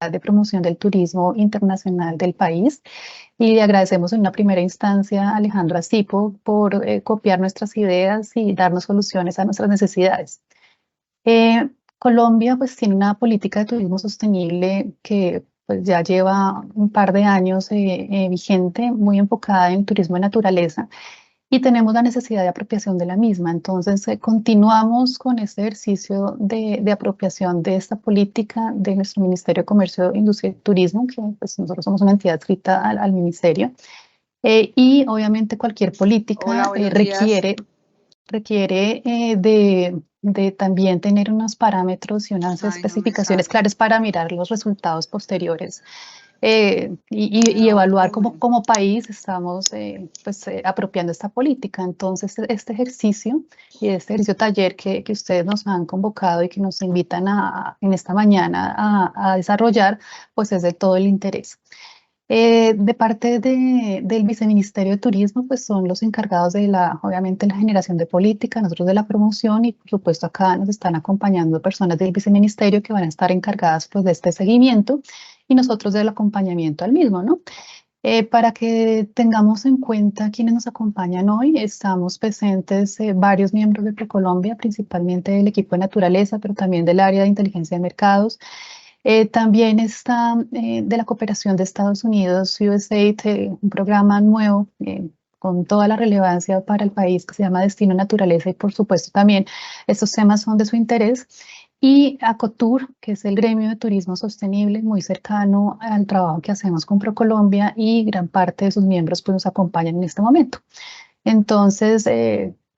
de promoción del turismo internacional del país. Y le agradecemos en una primera instancia a Alejandro Asipo por copiar nuestras ideas y darnos soluciones a nuestras necesidades. Colombia pues tiene una política de turismo sostenible que pues ya lleva un par de años vigente, muy enfocada en turismo de naturaleza, y tenemos la necesidad de apropiación de la misma. Entonces, continuamos con este ejercicio de apropiación de esta política de nuestro Ministerio de Comercio, Industria y Turismo, que pues, nosotros somos una entidad adscrita al ministerio. Y obviamente cualquier política Hola, buenos días. requiere de también tener unos parámetros y unas Ay, no me especificaciones sale. claras para mirar los resultados posteriores y Me da un evaluar número. como país estamos apropiando esta política. Entonces, este ejercicio y este ejercicio taller que ustedes nos han convocado y que nos invitan en esta mañana a desarrollar, pues es de todo el interés. De parte del Viceministerio de Turismo, pues son los encargados de obviamente, la generación de política, nosotros de la promoción y, por supuesto, acá nos están acompañando personas del Viceministerio que van a estar encargadas, pues, de este seguimiento y nosotros del acompañamiento al mismo, ¿no? Para que tengamos en cuenta quienes nos acompañan hoy, estamos presentes varios miembros de ProColombia, principalmente del equipo de naturaleza, pero también del área de inteligencia de mercados. También está de la cooperación de Estados Unidos, USAID, un programa nuevo con toda la relevancia para el país que se llama Destino Naturaleza y por supuesto también estos temas son de su interés. Y ACOTUR, que es el gremio de turismo sostenible, muy cercano al trabajo que hacemos con ProColombia y gran parte de sus miembros pues, nos acompañan en este momento. Entonces,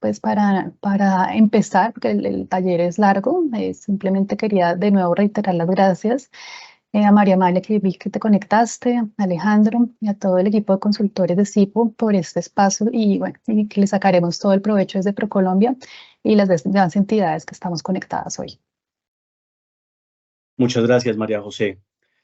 pues para empezar, porque el taller es largo, simplemente quería de nuevo reiterar las gracias a María Amalia, que vi que te conectaste, a Alejandro y a todo el equipo de consultores de CIPO por este espacio y bueno, y que le sacaremos todo el provecho desde ProColombia y las demás entidades que estamos conectadas hoy. Muchas gracias, María José.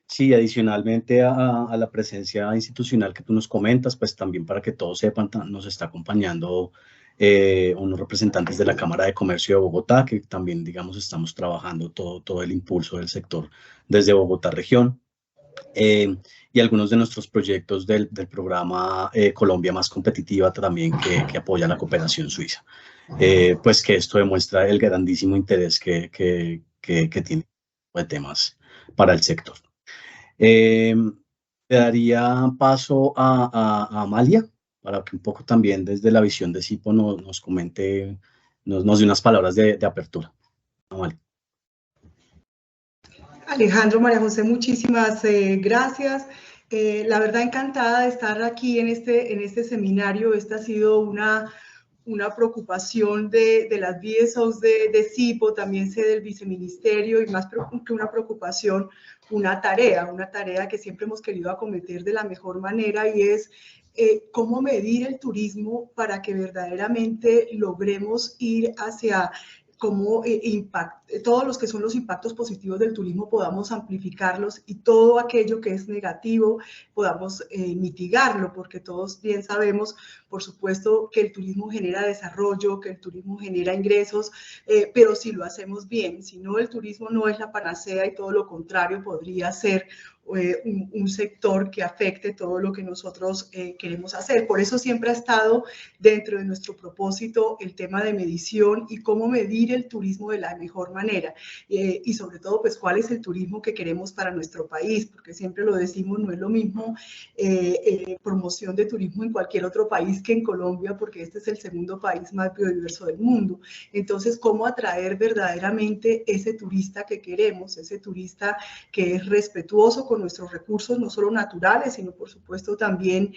Sí, adicionalmente a la presencia institucional que tú nos comentas, pues también para que todos sepan, nos está acompañando unos representantes de la Cámara de Comercio de Bogotá, que también, digamos, estamos trabajando todo el impulso del sector desde Bogotá región, y algunos de nuestros proyectos del programa Colombia Más Competitiva también que apoya la cooperación suiza. Pues que esto demuestra el grandísimo interés que tiene de temas para el sector. Le daría paso a Amalia para que un poco también desde la visión de CIPO nos comente, nos dé unas palabras de apertura. Amalia. Alejandro, María José, muchísimas gracias. La verdad, encantada de estar aquí en este seminario. Esta ha sido una preocupación de las BSOs de CIPO, también sé del viceministerio y más que una preocupación, una tarea que siempre hemos querido acometer de la mejor manera y es cómo medir el turismo para que verdaderamente logremos ir hacia cómo todos los que son los impactos positivos del turismo podamos amplificarlos y todo aquello que es negativo podamos mitigarlo, porque todos bien sabemos, por supuesto, que el turismo genera desarrollo, que el turismo genera ingresos, pero si lo hacemos bien, si no, el turismo no es la panacea y todo lo contrario podría ser un sector que afecte todo lo que nosotros queremos hacer. Por eso siempre ha estado dentro de nuestro propósito el tema de medición y cómo medir el turismo de la mejor manera y sobre todo pues cuál es el turismo que queremos para nuestro país, porque siempre lo decimos, no es lo mismo promoción de turismo en cualquier otro país que en Colombia, porque este es el segundo país más biodiverso del mundo. Entonces, cómo atraer verdaderamente ese turista que queremos, ese turista que es respetuoso con nuestros recursos, no solo naturales, sino por supuesto también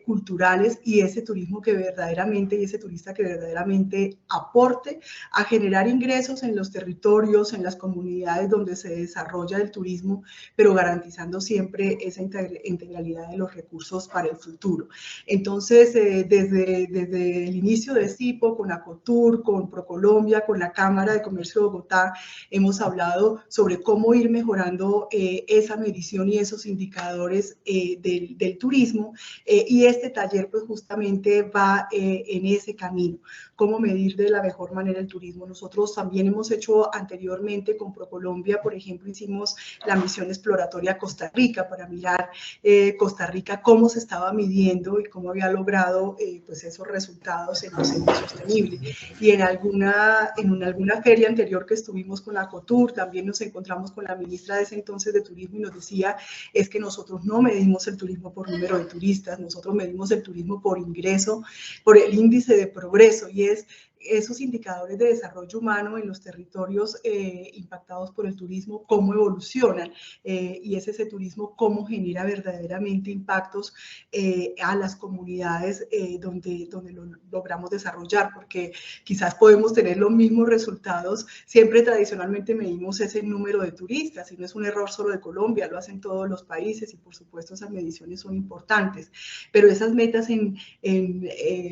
culturales, y ese turismo que verdaderamente, y ese turista que verdaderamente aporte a generar ingresos en los territorios, en las comunidades donde se desarrolla el turismo, pero garantizando siempre esa integralidad de los recursos para el futuro. Entonces, desde el inicio de CIPO, con ACOTUR, con ProColombia, con la Cámara de Comercio de Bogotá, hemos hablado sobre cómo ir mejorando esa medición y esos indicadores del turismo, y este taller pues justamente va en ese camino, cómo medir de la mejor manera el turismo. Nosotros también hemos hecho hecho anteriormente con ProColombia, por ejemplo, hicimos la misión exploratoria a Costa Rica para mirar Costa Rica cómo se estaba midiendo y cómo había logrado pues esos resultados en docente sostenible. Y en alguna feria anterior que estuvimos con la COTUR, también nos encontramos con la ministra de ese entonces de Turismo y nos decía, es que nosotros no medimos el turismo por número de turistas, nosotros medimos el turismo por ingreso, por el índice de progreso, y es esos indicadores de desarrollo humano en los territorios impactados por el turismo, cómo evolucionan, y es ese turismo cómo genera verdaderamente impactos a las comunidades donde lo logramos desarrollar, porque quizás podemos tener los mismos resultados, siempre tradicionalmente medimos ese número de turistas, y no es un error solo de Colombia, lo hacen todos los países, y por supuesto esas mediciones son importantes, pero esas metas en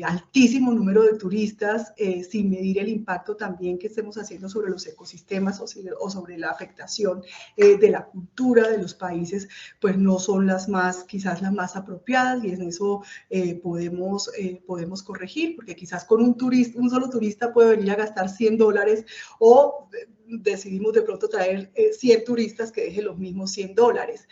altísimo número de turistas, sin medir el impacto también que estemos haciendo sobre los ecosistemas o sobre la afectación de la cultura de los países, pues no son quizás las más apropiadas, y en eso podemos corregir, porque quizás con un solo turista puede venir a gastar $100 o decidimos de pronto traer 100 turistas que dejen los mismos $100,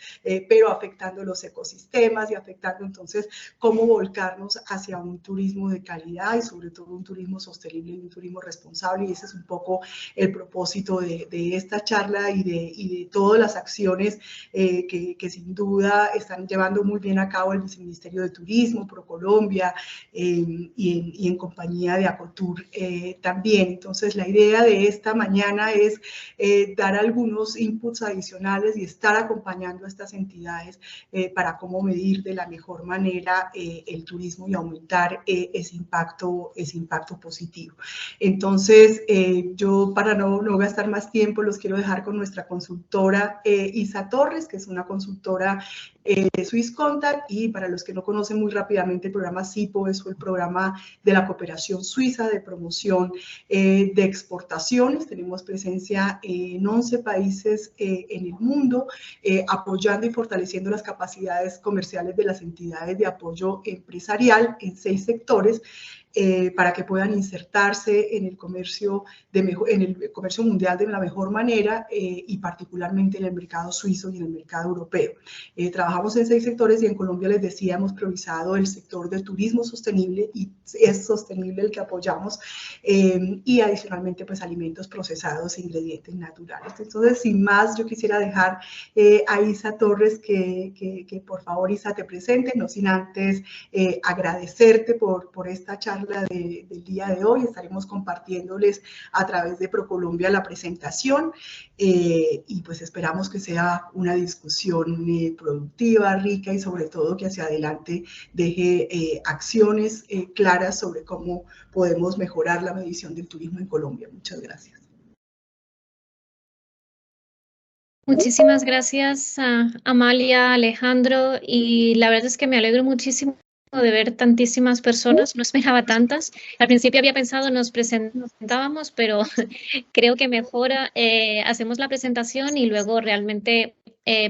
pero afectando los ecosistemas y afectando entonces cómo volcarnos hacia un turismo de calidad y sobre todo un turismo sostenible y un turismo responsable, y ese es un poco el propósito de esta charla y de todas las acciones que sin duda están llevando muy bien a cabo el Viceministerio de Turismo, ProColombia y en compañía de Acotur también. Entonces la idea de esta mañana es dar algunos inputs adicionales y estar acompañando a estas entidades para cómo medir de la mejor manera el turismo y aumentar ese impacto positivo. Entonces, yo para no gastar más tiempo, los quiero dejar con nuestra consultora Isa Torres, que es una consultora de Swisscontact, y para los que no conocen muy rápidamente el programa SIPO, es el programa de la cooperación suiza de promoción de exportaciones. Tenemos presencia en 11 países en el mundo, apoyando y fortaleciendo las capacidades comerciales de las entidades de apoyo empresarial en 6 sectores, para que puedan insertarse en el comercio mundial de la mejor manera, y particularmente en el mercado suizo y en el mercado europeo. Trabajamos en 6 sectores, y en Colombia, les decía, hemos priorizado el sector del turismo sostenible, y es sostenible el que apoyamos, y adicionalmente pues alimentos procesados e ingredientes naturales. Entonces, sin más, yo quisiera dejar a Isa Torres que por favor, Isa, te presente, no sin antes agradecerte por esta charla del día de hoy. Estaremos compartiéndoles a través de ProColombia la presentación, y pues esperamos que sea una discusión productiva, rica, y sobre todo que hacia adelante deje acciones claras sobre cómo podemos mejorar la medición del turismo en Colombia. Muchas gracias. Muchísimas gracias a Amalia, Alejandro, y la verdad es que me alegro muchísimo de ver tantísimas personas, no esperaba tantas. Al principio había pensado nos presentábamos, pero creo que mejor hacemos la presentación y luego realmente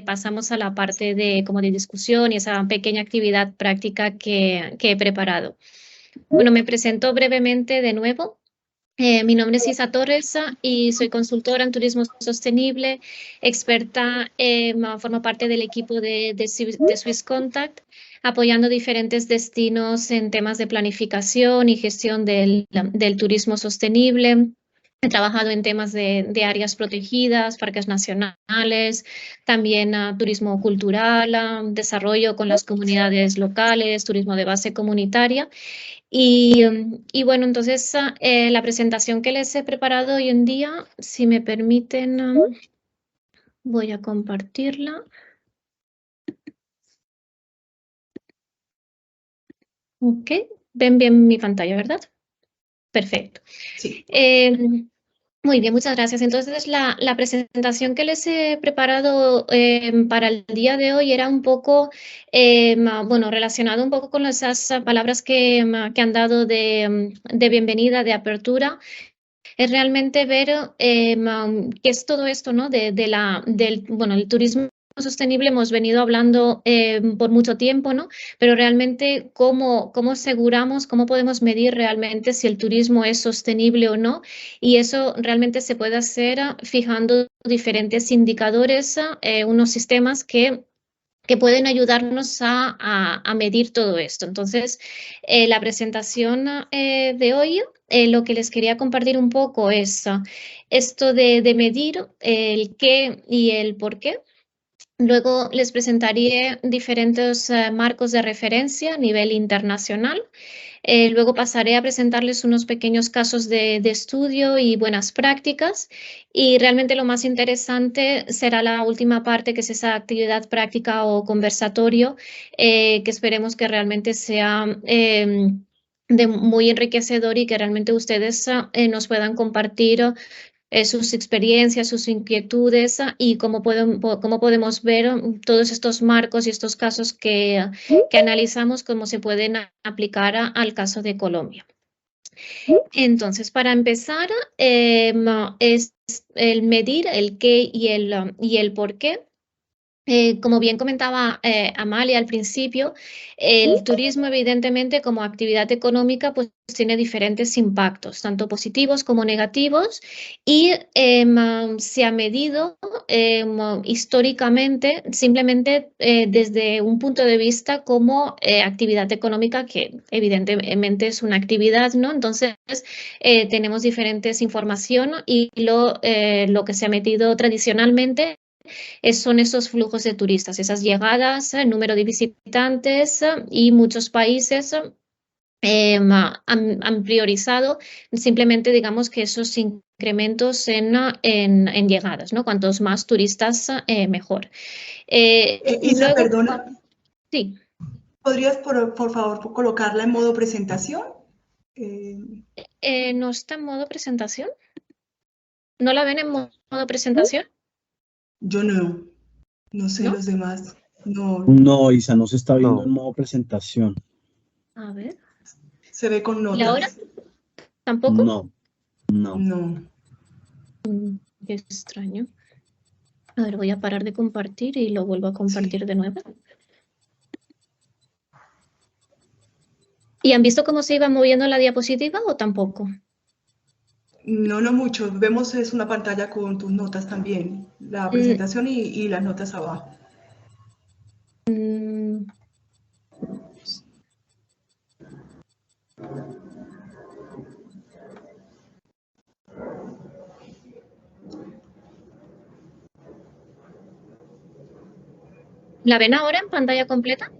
pasamos a la parte de discusión y esa pequeña actividad práctica que he preparado. Bueno, me presento brevemente de nuevo. Mi nombre es Isa Torres y soy consultora en turismo sostenible, experta, formo parte del equipo de Swisscontact, apoyando diferentes destinos en temas de planificación y gestión del turismo sostenible. He trabajado en temas de áreas protegidas, parques nacionales, también turismo cultural, desarrollo con las comunidades locales, turismo de base comunitaria. Y bueno, entonces la presentación que les he preparado hoy en día, si me permiten, voy a compartirla. Ok, ven bien mi pantalla, ¿verdad? Perfecto. Sí. Muy bien, muchas gracias. Entonces, la presentación que les he preparado para el día de hoy era un poco, relacionado un poco con esas palabras que han dado de bienvenida, de apertura. Es realmente ver qué es todo esto, ¿no? El turismo sostenible hemos venido hablando por mucho tiempo, ¿no? Pero realmente, ¿cómo aseguramos, cómo podemos medir realmente si el turismo es sostenible o no? Y eso realmente se puede hacer fijando diferentes indicadores, unos sistemas que pueden ayudarnos a medir todo esto. Entonces, la presentación de hoy, lo que les quería compartir un poco es esto de medir el qué y el por qué. Luego les presentaré diferentes marcos de referencia a nivel internacional. Luego pasaré a presentarles unos pequeños casos de estudio y buenas prácticas. Y realmente lo más interesante será la última parte, que es esa actividad práctica o conversatorio, que esperemos que realmente sea muy enriquecedor y que realmente ustedes nos puedan compartir sus experiencias, sus inquietudes y cómo podemos ver todos estos marcos y estos casos que analizamos, cómo se pueden aplicar al caso de Colombia. Entonces, para empezar, es el medir el qué y el por qué. Como bien comentaba Amalia al principio, el turismo evidentemente como actividad económica pues tiene diferentes impactos, tanto positivos como negativos, y se ha medido históricamente simplemente desde un punto de vista como actividad económica, que evidentemente es una actividad, ¿no? Entonces tenemos diferentes información y lo que se ha medido tradicionalmente son esos flujos de turistas, esas llegadas, número de visitantes y muchos países han priorizado simplemente, digamos, que esos incrementos en llegadas, ¿no? Cuantos más turistas, mejor. Isa, Luego, perdona, sí. ¿podrías por favor colocarla en modo presentación? ¿No está en modo presentación? ¿No la ven en modo presentación? Yo no sé ¿No? los demás. No, No, Isa, no se está viendo en No. modo presentación. A ver. se ve con ¿Y ahora? notas. ¿Tampoco? No, no. No. Qué extraño. A ver, voy a parar de compartir y lo vuelvo a compartir de nuevo. ¿Y han visto cómo se iba moviendo la diapositiva o tampoco? No mucho. Vemos es una pantalla con tus notas también. La presentación y las notas abajo. ¿La ven ahora en pantalla completa?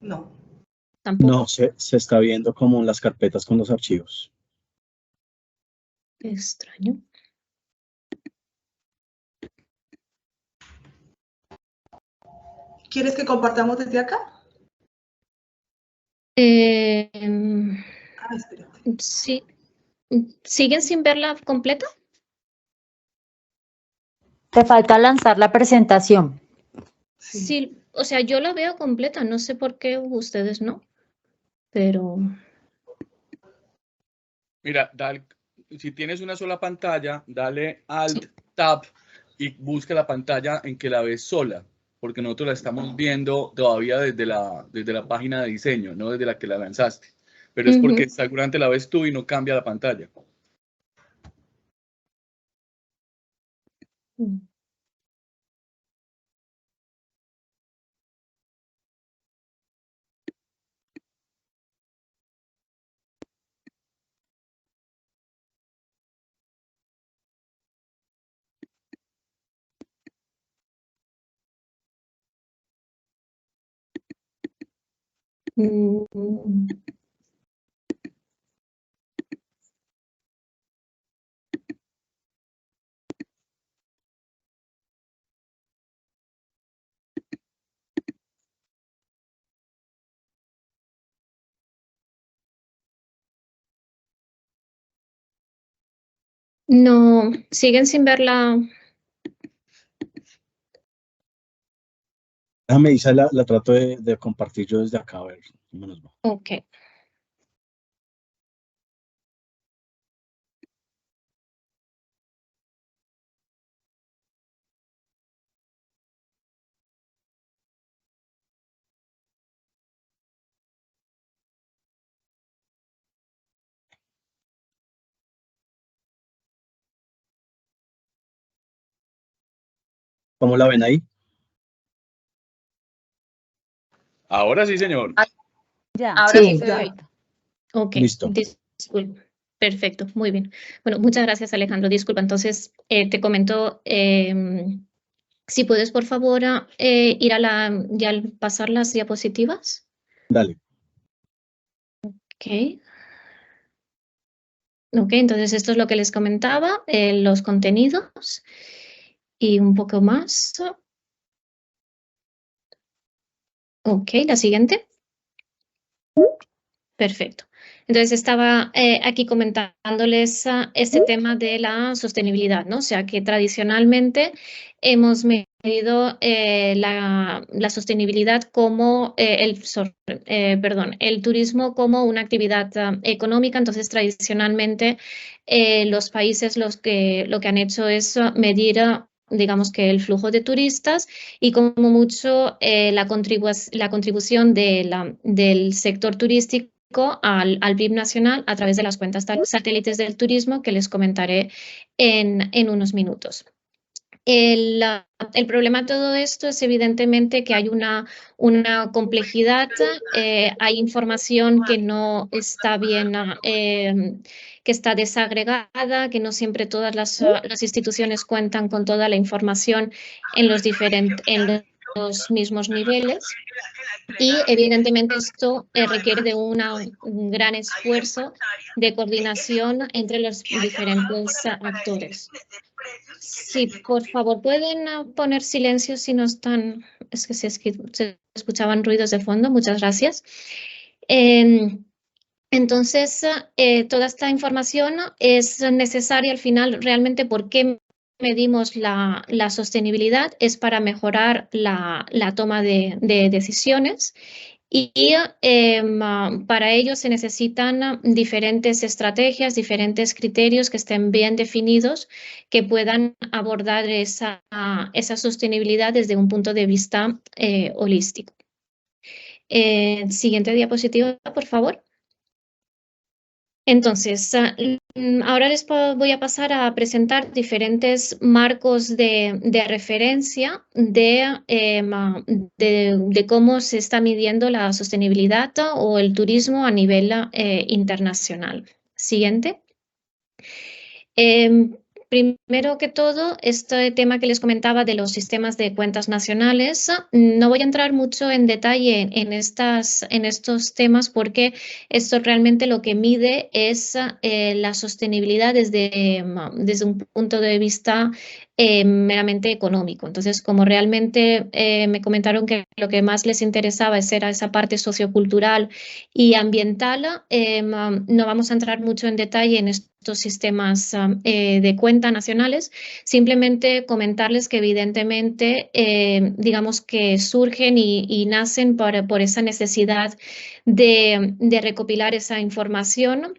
No. Tampoco. No, se está viendo como en las carpetas con los archivos. Qué extraño. ¿Quieres que compartamos desde acá? Espérate. Sí. ¿Siguen sin verla completa? Te falta lanzar la presentación. Sí, o sea, yo la veo completa, no sé por qué ustedes no, pero... Mira, si tienes una sola pantalla, dale Alt, Tab y busca la pantalla en que la ves sola, porque nosotros la estamos viendo todavía desde la página de diseño, no desde la que la lanzaste. Pero es porque seguramente la ves tú y no cambia la pantalla. No, siguen sin verla. Déjame, Isa, la trato de compartir yo desde acá, a ver cómo nos va. Ok. ¿Cómo la ven ahí? Ahora sí, señor. Ya. Ahora sí, Perfecto. Ok, Listo. disculpa. Perfecto, muy bien. Bueno, muchas gracias, Alejandro. Disculpa, entonces te comento, si puedes, por favor, ir a ya al pasar las diapositivas. Dale. Ok. Ok, entonces esto es lo que les comentaba, los contenidos y un poco más. Ok, la siguiente. Perfecto. Entonces estaba aquí comentándoles este tema de la sostenibilidad, ¿no? O sea que tradicionalmente hemos medido la sostenibilidad como el turismo como una actividad económica. Entonces tradicionalmente los países lo que han hecho es medir digamos que el flujo de turistas y como mucho la contribución del sector turístico al PIB nacional a través de las cuentas satélites del turismo que les comentaré en unos minutos. El problema de todo esto es evidentemente que hay una complejidad, hay información que no está bien, que está desagregada, que no siempre todas las instituciones cuentan con toda la información en los mismos niveles. Y evidentemente esto requiere de un gran esfuerzo de coordinación entre los diferentes actores. Sí, por favor, pueden poner silencio si no están, es que se escuchaban ruidos de fondo, muchas gracias. Entonces, toda esta información es necesaria al final realmente. ¿Por qué medimos la sostenibilidad? Es para mejorar la toma de decisiones y para ello se necesitan diferentes estrategias, diferentes criterios que estén bien definidos, que puedan abordar esa sostenibilidad desde un punto de vista holístico. Siguiente diapositiva, por favor. Entonces, ahora les voy a pasar a presentar diferentes marcos de referencia de cómo se está midiendo la sostenibilidad o el turismo a nivel internacional. Siguiente. Primero que todo, este tema que les comentaba de los sistemas de cuentas nacionales, no voy a entrar mucho en detalle en estos temas porque esto realmente lo que mide es la sostenibilidad desde un punto de vista meramente económico. Entonces, como realmente me comentaron que lo que más les interesaba era esa parte sociocultural y ambiental, no vamos a entrar mucho en detalle en estos sistemas de cuenta nacionales, simplemente comentarles que evidentemente digamos que surgen y nacen por esa necesidad de recopilar esa información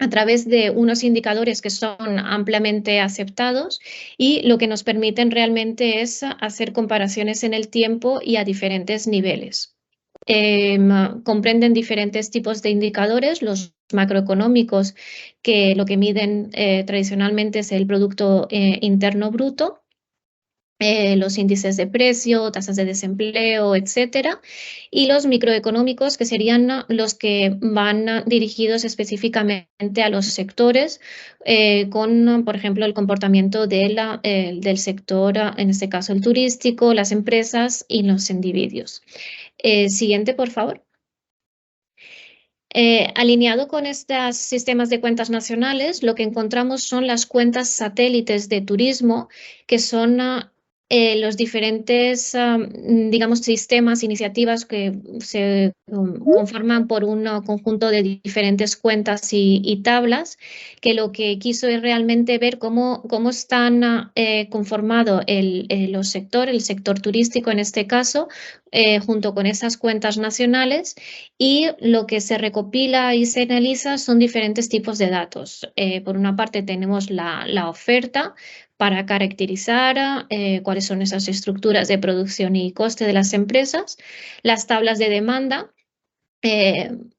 a través de unos indicadores que son ampliamente aceptados y lo que nos permiten realmente es hacer comparaciones en el tiempo y a diferentes niveles. Comprenden diferentes tipos de indicadores, los macroeconómicos, que lo que miden tradicionalmente es el Producto Interno Bruto, los índices de precio, tasas de desempleo, etcétera, y los microeconómicos, que serían los que van dirigidos específicamente a los sectores, con, por ejemplo, el comportamiento del sector, en este caso el turístico, las empresas y los individuos. Siguiente, por favor. Alineado con estos sistemas de cuentas nacionales, lo que encontramos son las cuentas satélites de turismo, que son los diferentes, digamos, sistemas, iniciativas que se conforman por un conjunto de diferentes cuentas y tablas, que lo que quiso es realmente ver cómo están conformados el sector turístico en este caso, junto con esas cuentas nacionales, y lo que se recopila y se analiza son diferentes tipos de datos. Por una parte tenemos la oferta para caracterizar cuáles son esas estructuras de producción y coste de las empresas, las tablas de demanda,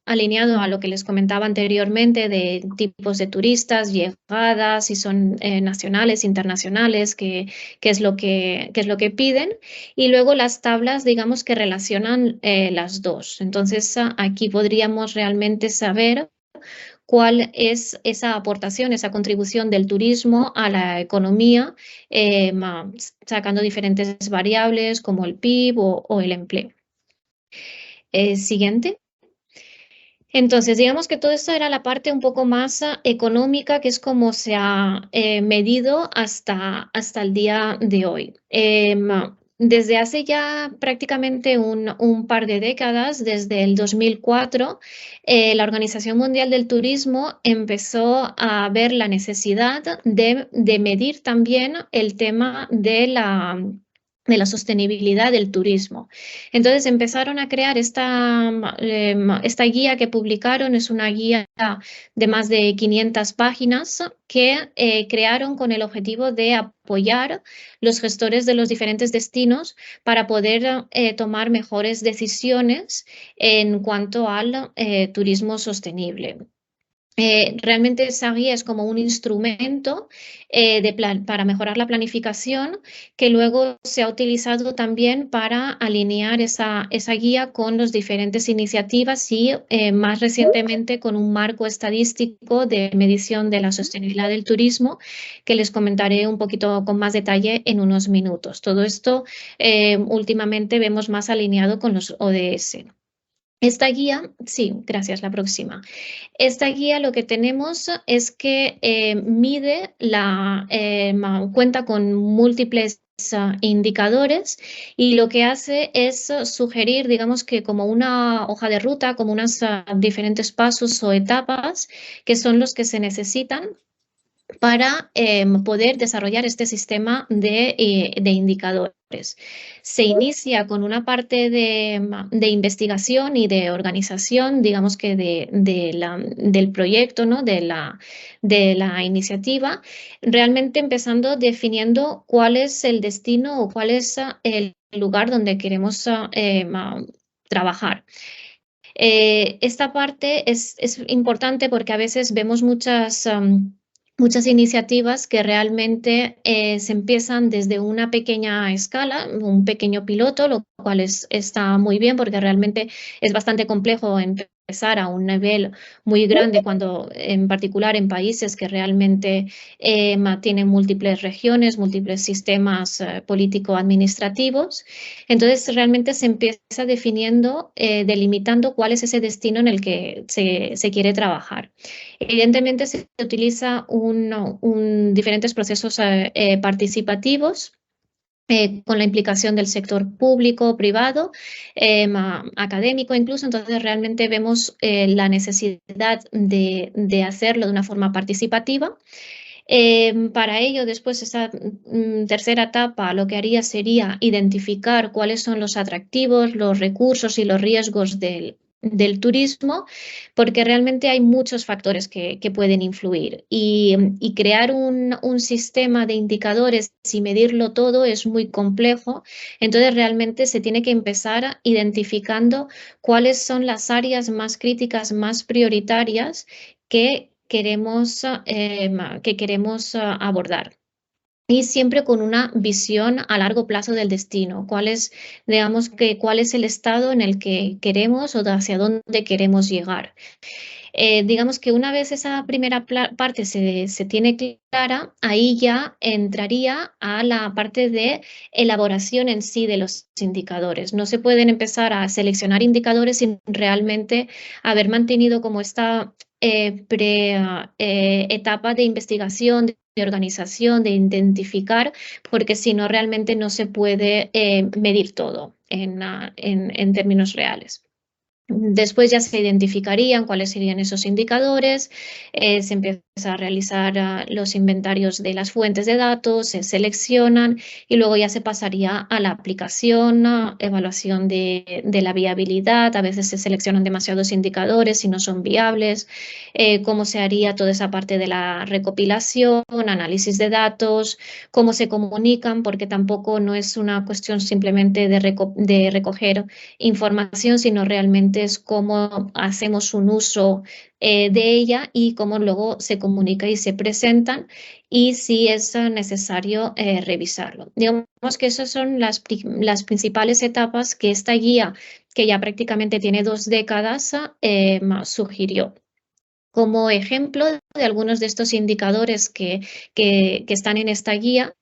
alineado a lo que les comentaba anteriormente de tipos de turistas, llegadas, si son nacionales, internacionales, qué es lo que piden, y luego las tablas, digamos, que relacionan las dos. Entonces, aquí podríamos realmente saber cuál es esa aportación, esa contribución del turismo a la economía, sacando diferentes variables como el PIB o el empleo. Siguiente. Entonces, digamos que todo esto era la parte un poco más económica, que es como se ha medido hasta el día de hoy. Desde hace ya prácticamente un par de décadas, desde el 2004, la Organización Mundial del Turismo empezó a ver la necesidad de medir también el tema de la sostenibilidad del turismo. Entonces empezaron a crear esta guía que publicaron, es una guía de más de 500 páginas que crearon con el objetivo de apoyar los gestores de los diferentes destinos para poder tomar mejores decisiones en cuanto al turismo sostenible. Realmente esa guía es como un instrumento para mejorar la planificación, que luego se ha utilizado también para alinear esa guía con las diferentes iniciativas y más recientemente con un marco estadístico de medición de la sostenibilidad del turismo, que les comentaré un poquito con más detalle en unos minutos. Todo esto últimamente vemos más alineado con los ODS. Esta guía, sí, gracias, la próxima. Esta guía lo que tenemos es que mide cuenta con múltiples indicadores y lo que hace es sugerir, digamos que como una hoja de ruta, como unos diferentes pasos o etapas que son los que se necesitan para poder desarrollar este sistema de indicadores. Se inicia con una parte de investigación y de organización, digamos que del proyecto, ¿no? de la iniciativa, realmente empezando definiendo cuál es el destino o cuál es el lugar donde queremos trabajar. Esta parte es importante porque a veces vemos muchas iniciativas que realmente se empiezan desde una pequeña escala, un pequeño piloto, lo cual está muy bien porque realmente es bastante complejo empezar a un nivel muy grande cuando en particular en países que realmente tienen múltiples regiones, múltiples sistemas político-administrativos. Entonces realmente se empieza definiendo, delimitando cuál es ese destino en el que se quiere trabajar. Evidentemente se utiliza diferentes procesos participativos con la implicación del sector público, privado, académico incluso. Entonces realmente vemos la necesidad de hacerlo de una forma participativa. Para ello, después, esa tercera etapa lo que haría sería identificar cuáles son los atractivos, los recursos y los riesgos del turismo, porque realmente hay muchos factores que pueden influir y crear un sistema de indicadores y medirlo todo es muy complejo. Entonces realmente se tiene que empezar identificando cuáles son las áreas más críticas, más prioritarias que queremos abordar. Y siempre con una visión a largo plazo del destino. ¿Cuál es el estado en el que queremos o hacia dónde queremos llegar? Digamos que una vez esa primera parte se tiene clara, ahí ya entraría a la parte de elaboración en sí de los indicadores. No se pueden empezar a seleccionar indicadores sin realmente haber mantenido como esta etapa de investigación, de organización, de identificar, porque si no realmente no se puede medir todo en términos reales. Después ya se identificarían cuáles serían esos indicadores, se empieza a realizar los inventarios de las fuentes de datos, se seleccionan y luego ya se pasaría a la aplicación, evaluación de la viabilidad. A veces se seleccionan demasiados indicadores y no son viables. Cómo se haría toda esa parte de la recopilación, análisis de datos, cómo se comunican, porque tampoco no es una cuestión simplemente de recoger información, sino realmente es cómo hacemos un uso de ella y cómo luego se comunica y se presentan y si es necesario revisarlo. Digamos que esas son las principales etapas que esta guía, que ya prácticamente tiene 2 décadas, sugirió. Como ejemplo de algunos de estos indicadores que están en esta guía,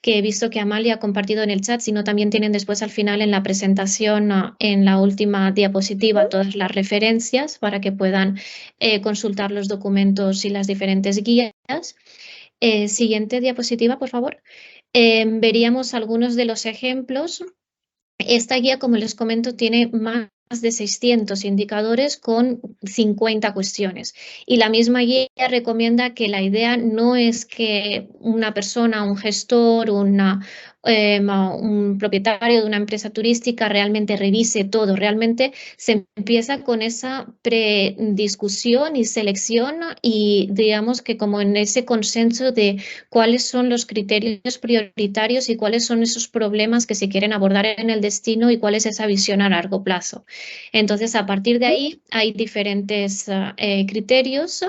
que he visto que Amalia ha compartido en el chat, sino también tienen después al final en la presentación, en la última diapositiva, todas las referencias para que puedan consultar los documentos y las diferentes guías. Siguiente diapositiva, por favor. Veríamos algunos de los ejemplos. Esta guía, como les comento, tiene más de 600 indicadores con 50 cuestiones. Y la misma guía recomienda que la idea no es que una persona, un gestor, un propietario de una empresa turística realmente revise todo. Realmente se empieza con esa prediscusión y selección y digamos que como en ese consenso de cuáles son los criterios prioritarios y cuáles son esos problemas que se quieren abordar en el destino y cuál es esa visión a largo plazo. Entonces, a partir de ahí hay diferentes criterios.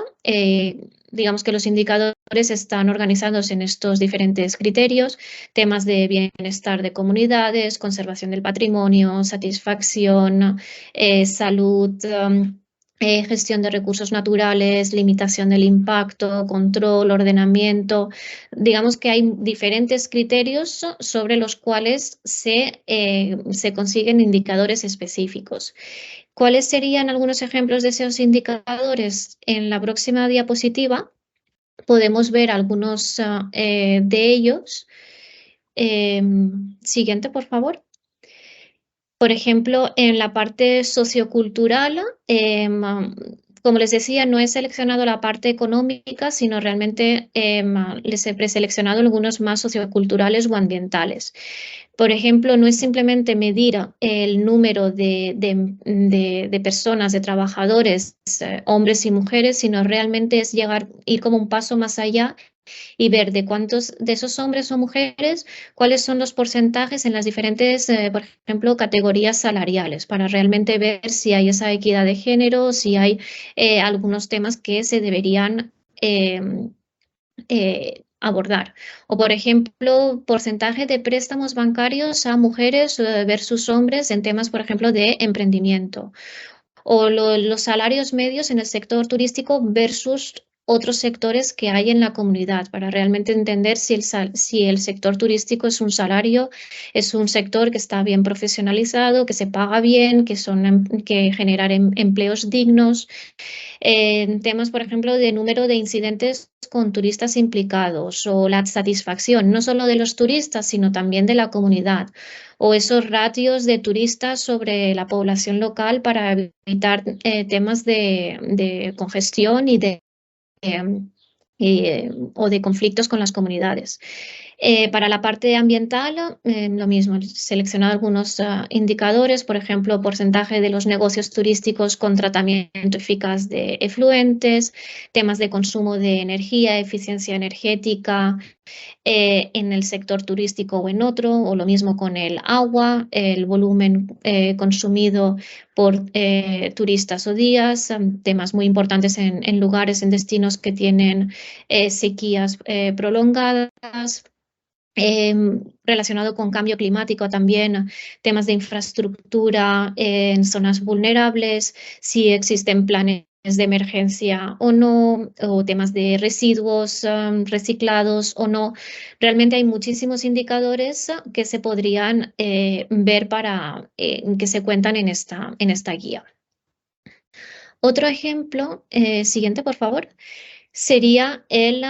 Digamos que los indicadores están organizados en estos diferentes criterios, temas de bienestar de comunidades, conservación del patrimonio, satisfacción, salud, gestión de recursos naturales, limitación del impacto, control, ordenamiento. Digamos que hay diferentes criterios sobre los cuales se consiguen indicadores específicos. ¿Cuáles serían algunos ejemplos de esos indicadores? En la próxima diapositiva podemos ver algunos de ellos. Siguiente, por favor. Por ejemplo, en la parte sociocultural, como les decía, no he seleccionado la parte económica, sino realmente les he preseleccionado algunos más socioculturales o ambientales. Por ejemplo, no es simplemente medir el número de personas, de trabajadores, hombres y mujeres, sino realmente es ir como un paso más allá y ver de cuántos de esos hombres o mujeres, cuáles son los porcentajes en las diferentes, por ejemplo, categorías salariales, para realmente ver si hay esa equidad de género, si hay algunos temas que se deberían abordar. O, por ejemplo, porcentaje de préstamos bancarios a mujeres versus hombres en temas, por ejemplo, de emprendimiento. O los salarios medios en el sector turístico versus otros sectores que hay en la comunidad, para realmente entender si el sector turístico es un sector que está bien profesionalizado, que se paga bien, que generar empleos dignos. Temas, por ejemplo, de número de incidentes con turistas implicados o la satisfacción, no solo de los turistas, sino también de la comunidad, o esos ratios de turistas sobre la población local para evitar temas de congestión o de conflictos con las comunidades. Para la parte ambiental, lo mismo, he seleccionado algunos indicadores, por ejemplo, porcentaje de los negocios turísticos con tratamiento eficaz de efluentes, temas de consumo de energía, eficiencia energética en el sector turístico o en otro, o lo mismo con el agua, el volumen consumido por turistas o días, temas muy importantes en lugares, en destinos que tienen sequías prolongadas. Relacionado con cambio climático también, temas de infraestructura en zonas vulnerables, si existen planes de emergencia o no, o temas de residuos reciclados o no. Realmente hay muchísimos indicadores que se podrían ver que se cuentan en esta guía. Otro ejemplo, siguiente por favor, sería el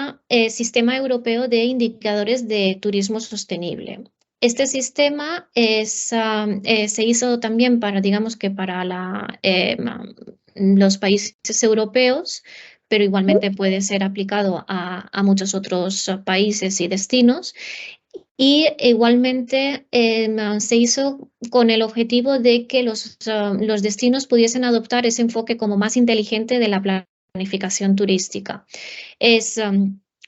Sistema Europeo de Indicadores de Turismo Sostenible. Este sistema se hizo también para, digamos que para los países europeos, pero igualmente puede ser aplicado a muchos otros países y destinos. Y igualmente se hizo con el objetivo de que los destinos pudiesen adoptar ese enfoque como más inteligente de la planificación turística.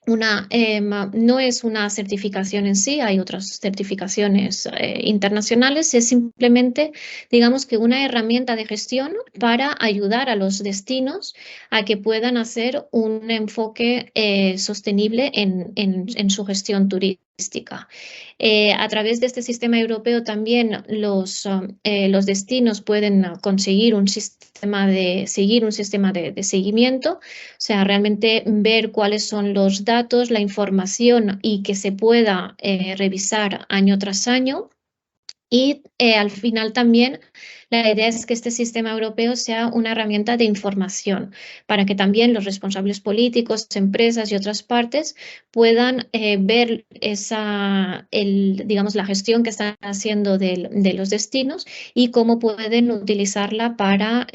No es una certificación en sí, hay otras certificaciones internacionales, es simplemente, digamos que una herramienta de gestión para ayudar a los destinos a que puedan hacer un enfoque sostenible en su gestión turística. A través de este sistema europeo también los destinos pueden conseguir seguir un sistema de seguimiento, o sea, realmente ver cuáles son los datos, la información y que se pueda revisar año tras año. Y al final también la idea es que este sistema europeo sea una herramienta de información para que también los responsables políticos, empresas y otras partes puedan ver digamos, la gestión que están haciendo de los destinos y cómo pueden utilizarla para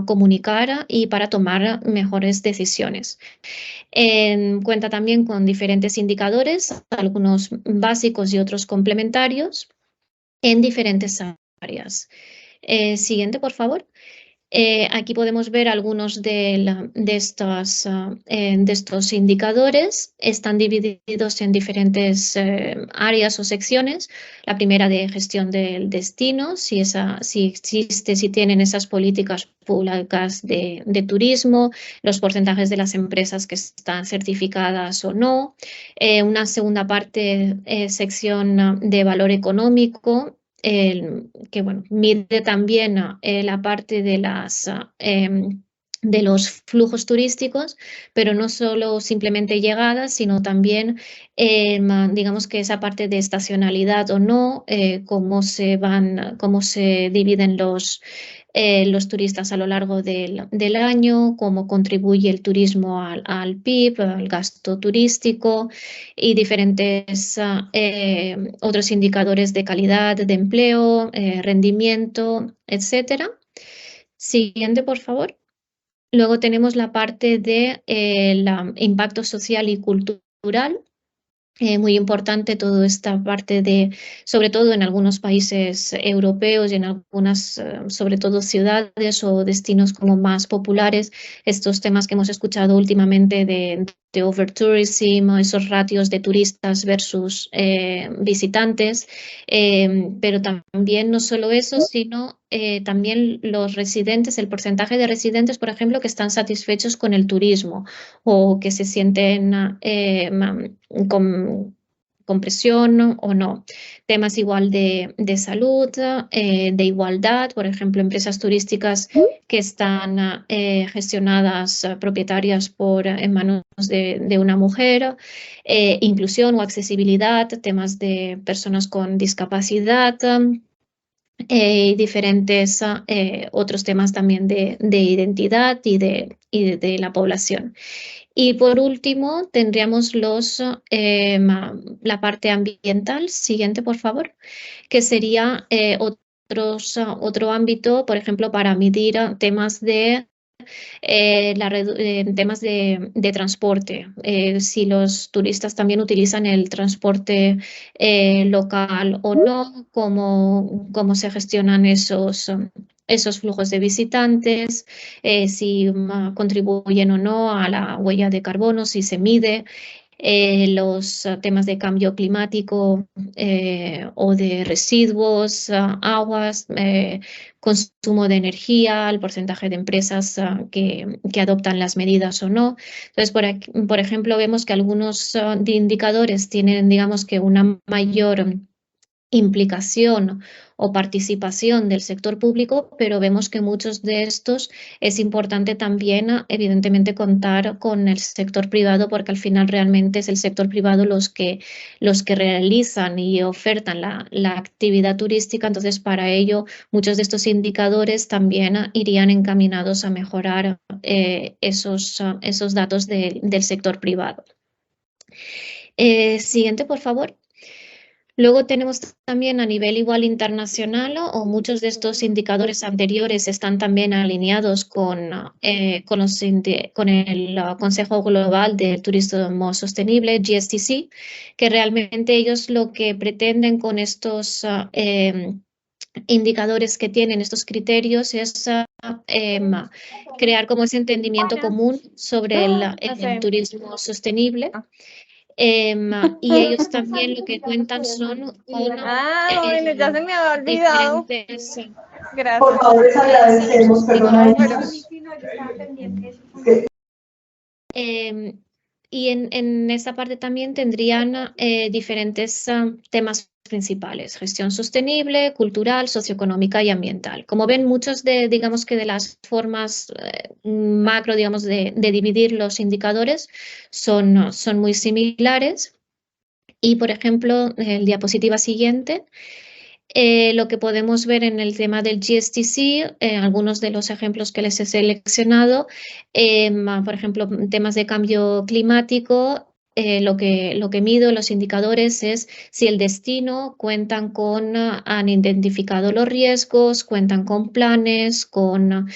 comunicar y para tomar mejores decisiones. Cuenta también con diferentes indicadores, algunos básicos y otros complementarios, en diferentes áreas. Siguiente, por favor. Aquí podemos ver algunos de estos indicadores. Están divididos en diferentes áreas o secciones. La primera de gestión del destino, si tienen esas políticas públicas de turismo, los porcentajes de las empresas que están certificadas o no. Una segunda parte, sección de valor económico, que bueno, mide también la parte de los flujos turísticos, pero no solo simplemente llegadas, sino también, digamos que esa parte de estacionalidad o no, cómo se dividen los turistas a lo largo del año, cómo contribuye el turismo al PIB, al gasto turístico y diferentes otros indicadores de calidad de empleo, rendimiento, etcétera. Siguiente, por favor. Luego tenemos la parte de impacto social y cultural. Muy importante toda esta parte sobre todo en algunos países europeos y en algunas, sobre todo ciudades o destinos como más populares, estos temas que hemos escuchado últimamente de overtourism, esos ratios de turistas versus visitantes, pero también no solo eso, sino también los residentes, el porcentaje de residentes, por ejemplo, que están satisfechos con el turismo o que se sienten con presión o no. Temas igual de salud, de igualdad, por ejemplo, empresas turísticas que están gestionadas, propietarias en manos de una mujer, inclusión o accesibilidad, temas de personas con discapacidad, diferentes otros temas también de identidad y de la población. Y por último, tendríamos la parte ambiental. Siguiente, por favor, que sería otro ámbito, por ejemplo, para medir temas temas de transporte, si los turistas también utilizan el transporte local o no, cómo se gestionan esos flujos de visitantes, si contribuyen o no a la huella de carbono, si se mide. Los temas de cambio climático o de residuos, aguas, consumo de energía, el porcentaje de empresas que adoptan las medidas o no. Entonces, por ejemplo, vemos que algunos indicadores tienen, digamos que una mayor implicación o participación del sector público, pero vemos que muchos de estos es importante también, evidentemente, contar con el sector privado, porque al final realmente es el sector privado los que realizan y ofertan la actividad turística. Entonces, para ello, muchos de estos indicadores también irían encaminados a mejorar esos datos del sector privado. Siguiente, por favor. Luego tenemos también a nivel igual internacional, o muchos de estos indicadores anteriores están también alineados con el Consejo Global de Turismo Sostenible, GSTC, que realmente ellos lo que pretenden con estos indicadores que tienen, estos criterios, es crear como ese entendimiento común sobre el turismo sostenible. Y ellos también lo que cuentan son con bueno, ya se me había olvidado. diferentes Gracias. Por favor, les agradecemos, perdón. Y en esta parte también tendrían diferentes temas principales: gestión sostenible, cultural, socioeconómica y ambiental. Como ven, muchos digamos que de las formas macro, digamos, de dividir los indicadores son muy similares. Y, por ejemplo, el diapositiva siguiente, lo que podemos ver en el tema del GSTC, algunos de los ejemplos que les he seleccionado, por ejemplo, temas de cambio climático, lo que mido, los indicadores, es si el destino han identificado los riesgos, cuentan con planes, con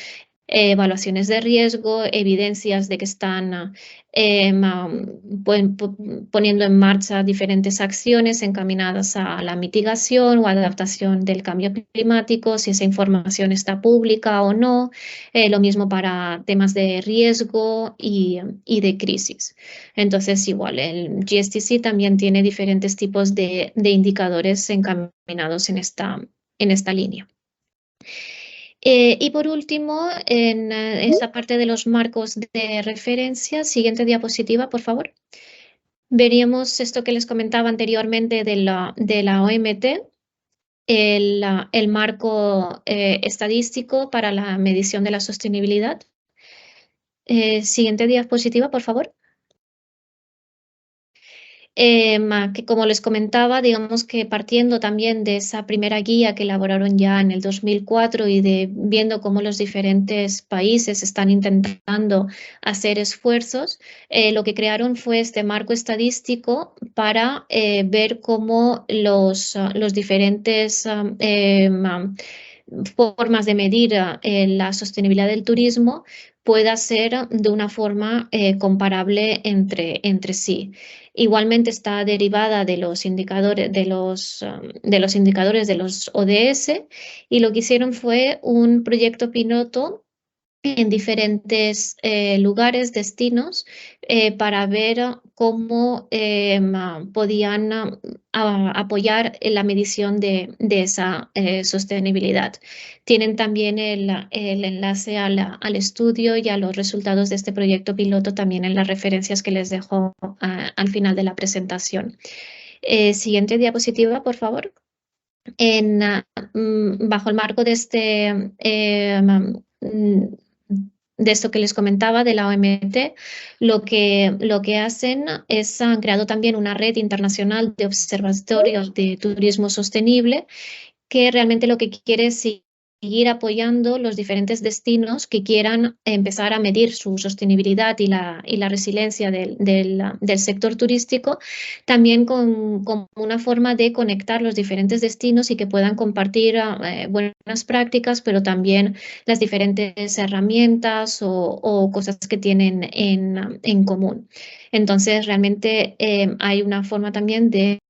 evaluaciones de riesgo, evidencias de que están poniendo en marcha diferentes acciones encaminadas a la mitigación o adaptación del cambio climático, si esa información está pública o no. Lo mismo para temas de riesgo y de crisis. Entonces, igual, el GSTC también tiene diferentes tipos de indicadores encaminados en esta línea. Y por último, en esta parte de los marcos de referencia, siguiente diapositiva, por favor. Veríamos esto que les comentaba anteriormente de la OMT, el marco estadístico para la medición de la sostenibilidad. Siguiente diapositiva, por favor. Que, como les comentaba, digamos que partiendo también de esa primera guía que elaboraron ya en el 2004 y viendo cómo los diferentes países están intentando hacer esfuerzos, lo que crearon fue este marco estadístico para ver cómo los diferentes formas de medir la sostenibilidad del turismo pueda ser de una forma comparable entre sí. Igualmente está derivada de los indicadores de los ODS, y lo que hicieron fue un proyecto piloto en diferentes lugares, destinos, para ver cómo podían apoyar en la medición de esa sostenibilidad. Tienen también el enlace al estudio y a los resultados de este proyecto piloto también en las referencias que les dejo al final de la presentación. Siguiente diapositiva, por favor. Bajo el marco de de esto que les comentaba de la OMT, lo que hacen es, han creado también una red internacional de observatorios de turismo sostenible, que realmente lo que quiere es seguir apoyando los diferentes destinos que quieran empezar a medir su sostenibilidad y la resiliencia del sector turístico, también con una forma de conectar los diferentes destinos y que puedan compartir buenas prácticas, pero también las diferentes herramientas o cosas que tienen en común. Entonces, realmente hay una forma también de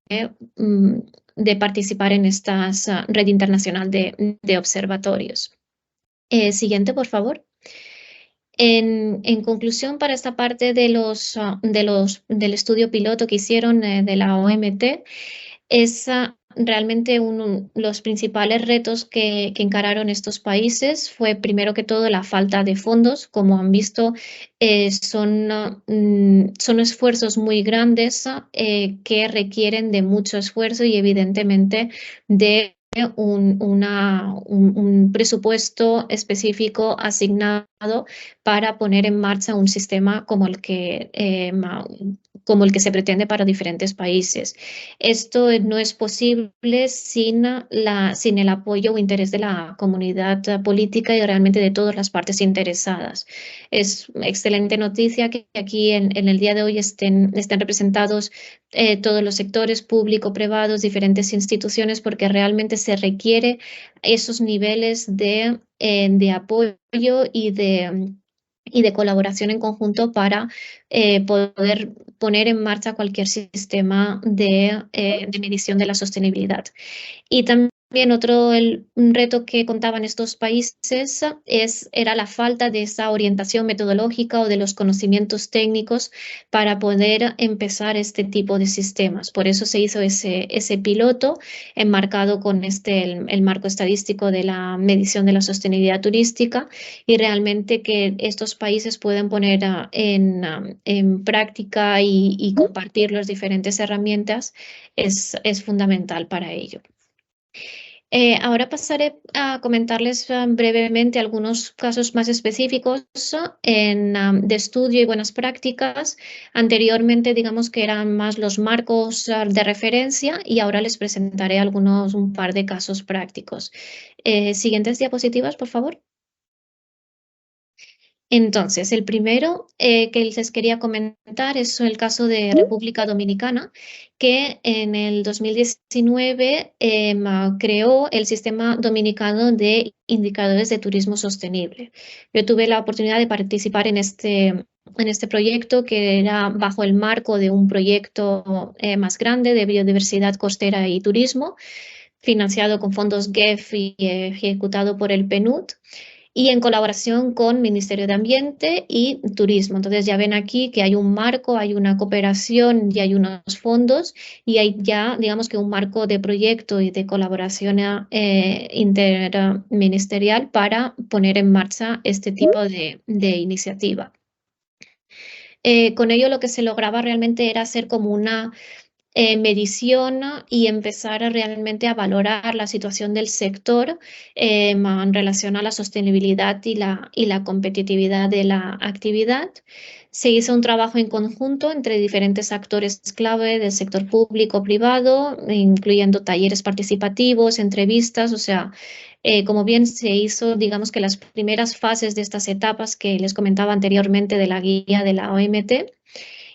participar en esta red internacional de observatorios. Siguiente, por favor. En conclusión, para esta parte del estudio piloto que hicieron de la OMT, es realmente los principales retos que encararon estos países fue, primero que todo, la falta de fondos. Como han visto, son esfuerzos muy grandes que requieren de mucho esfuerzo y, evidentemente, de un presupuesto específico asignado para poner en marcha un sistema como el que se pretende para diferentes países. Esto no es posible sin el apoyo o interés de la comunidad política y realmente de todas las partes interesadas. Es excelente noticia que aquí en el día de hoy estén representados todos los sectores, público, privados, diferentes instituciones, porque realmente se requiere esos niveles de apoyo y de colaboración en conjunto para poder poner en marcha cualquier sistema de medición de la sostenibilidad. Y también un reto que contaban estos países era la falta de esa orientación metodológica o de los conocimientos técnicos para poder empezar este tipo de sistemas. Por eso se hizo ese piloto enmarcado con el marco estadístico de la medición de la sostenibilidad turística, y realmente que estos países pueden poner en práctica y compartir las diferentes herramientas es fundamental para ello. Ahora pasaré a comentarles brevemente algunos casos más específicos de estudio y buenas prácticas. Anteriormente, digamos que eran más los marcos de referencia, y ahora les presentaré un par de casos prácticos. Siguientes diapositivas, por favor. Entonces, el primero que les quería comentar es el caso de República Dominicana, que en el 2019 creó el Sistema Dominicano de Indicadores de Turismo Sostenible. Yo tuve la oportunidad de participar en este proyecto, que era bajo el marco de un proyecto más grande de biodiversidad costera y turismo, financiado con fondos GEF y ejecutado por el PNUD, y en colaboración con Ministerio de Ambiente y Turismo. Entonces ya ven aquí que hay un marco, hay una cooperación y hay unos fondos, y hay ya, digamos que un marco de proyecto y de colaboración interministerial para poner en marcha este tipo de iniciativa. Con ello lo que se lograba realmente era hacer como una medición y empezar realmente a valorar la situación del sector en relación a la sostenibilidad y la competitividad de la actividad. Se hizo un trabajo en conjunto entre diferentes actores clave del sector público, privado, incluyendo talleres participativos, entrevistas, o sea, como bien se hizo, digamos que las primeras fases de estas etapas que les comentaba anteriormente de la guía de la OMT.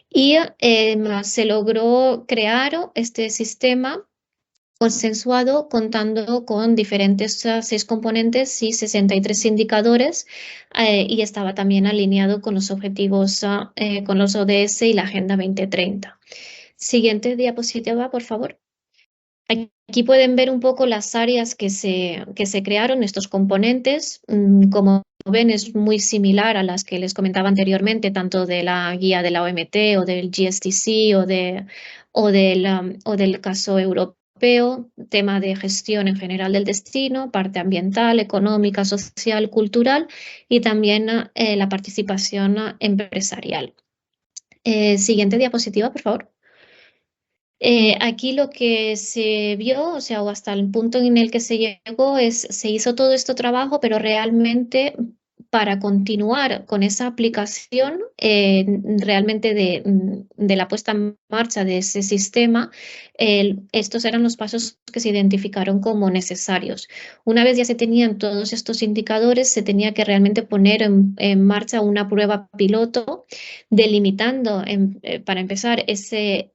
Y se logró crear este sistema consensuado, contando con diferentes 6 componentes y 63 indicadores, y estaba también alineado con los objetivos, con los ODS y la Agenda 2030. Siguiente diapositiva, por favor. Aquí pueden ver un poco las áreas que se crearon, estos componentes. Como ven, es muy similar a las que les comentaba anteriormente, tanto de la guía de la OMT o del GSTC o del caso europeo, tema de gestión en general del destino, parte ambiental, económica, social, cultural, y también la participación empresarial. Siguiente diapositiva, por favor. Aquí lo que se vio, o sea, o hasta el punto en el que se llegó, se hizo todo este trabajo, pero realmente para continuar con esa aplicación realmente de la puesta en marcha de ese sistema, estos eran los pasos que se identificaron como necesarios. Una vez ya se tenían todos estos indicadores, se tenía que realmente poner en marcha una prueba piloto, delimitando para empezar ese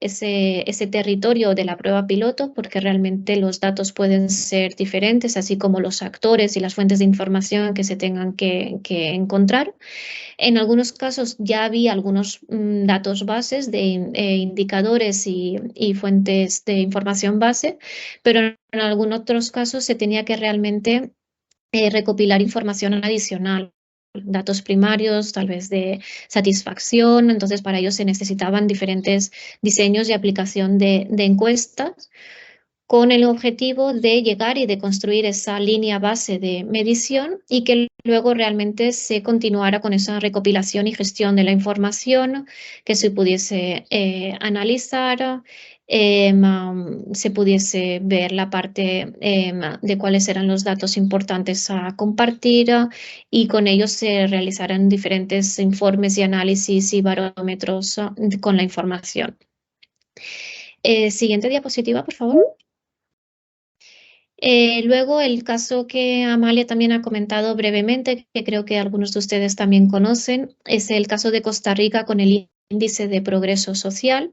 territorio de la prueba piloto, porque realmente los datos pueden ser diferentes, así como los actores y las fuentes de información que se tengan que encontrar. En algunos casos ya había algunos datos bases de indicadores y fuentes de información base, pero en algunos otros casos se tenía que realmente recopilar información adicional, datos primarios, tal vez de satisfacción. Entonces, para ello se necesitaban diferentes diseños y aplicación de encuestas, con el objetivo de llegar y de construir esa línea base de medición, y que luego realmente se continuara con esa recopilación y gestión de la información, que se pudiese analizar, se pudiese ver la parte de cuáles eran los datos importantes a compartir y con ellos se realizaran diferentes informes y análisis y barómetros con la información. Siguiente diapositiva, por favor. Luego el caso que Amalia también ha comentado brevemente, que creo que algunos de ustedes también conocen, es el caso de Costa Rica con el índice de progreso social.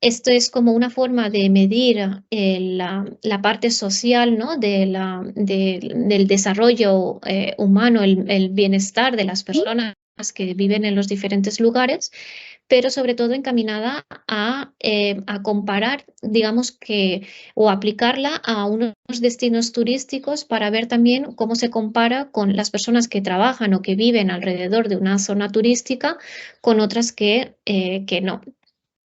Esto es como una forma de medir la parte social, ¿no? del desarrollo humano, el bienestar de las personas que viven en los diferentes lugares, pero sobre todo encaminada a comparar, digamos que, o aplicarla a unos destinos turísticos para ver también cómo se compara con las personas que trabajan o que viven alrededor de una zona turística con otras que no.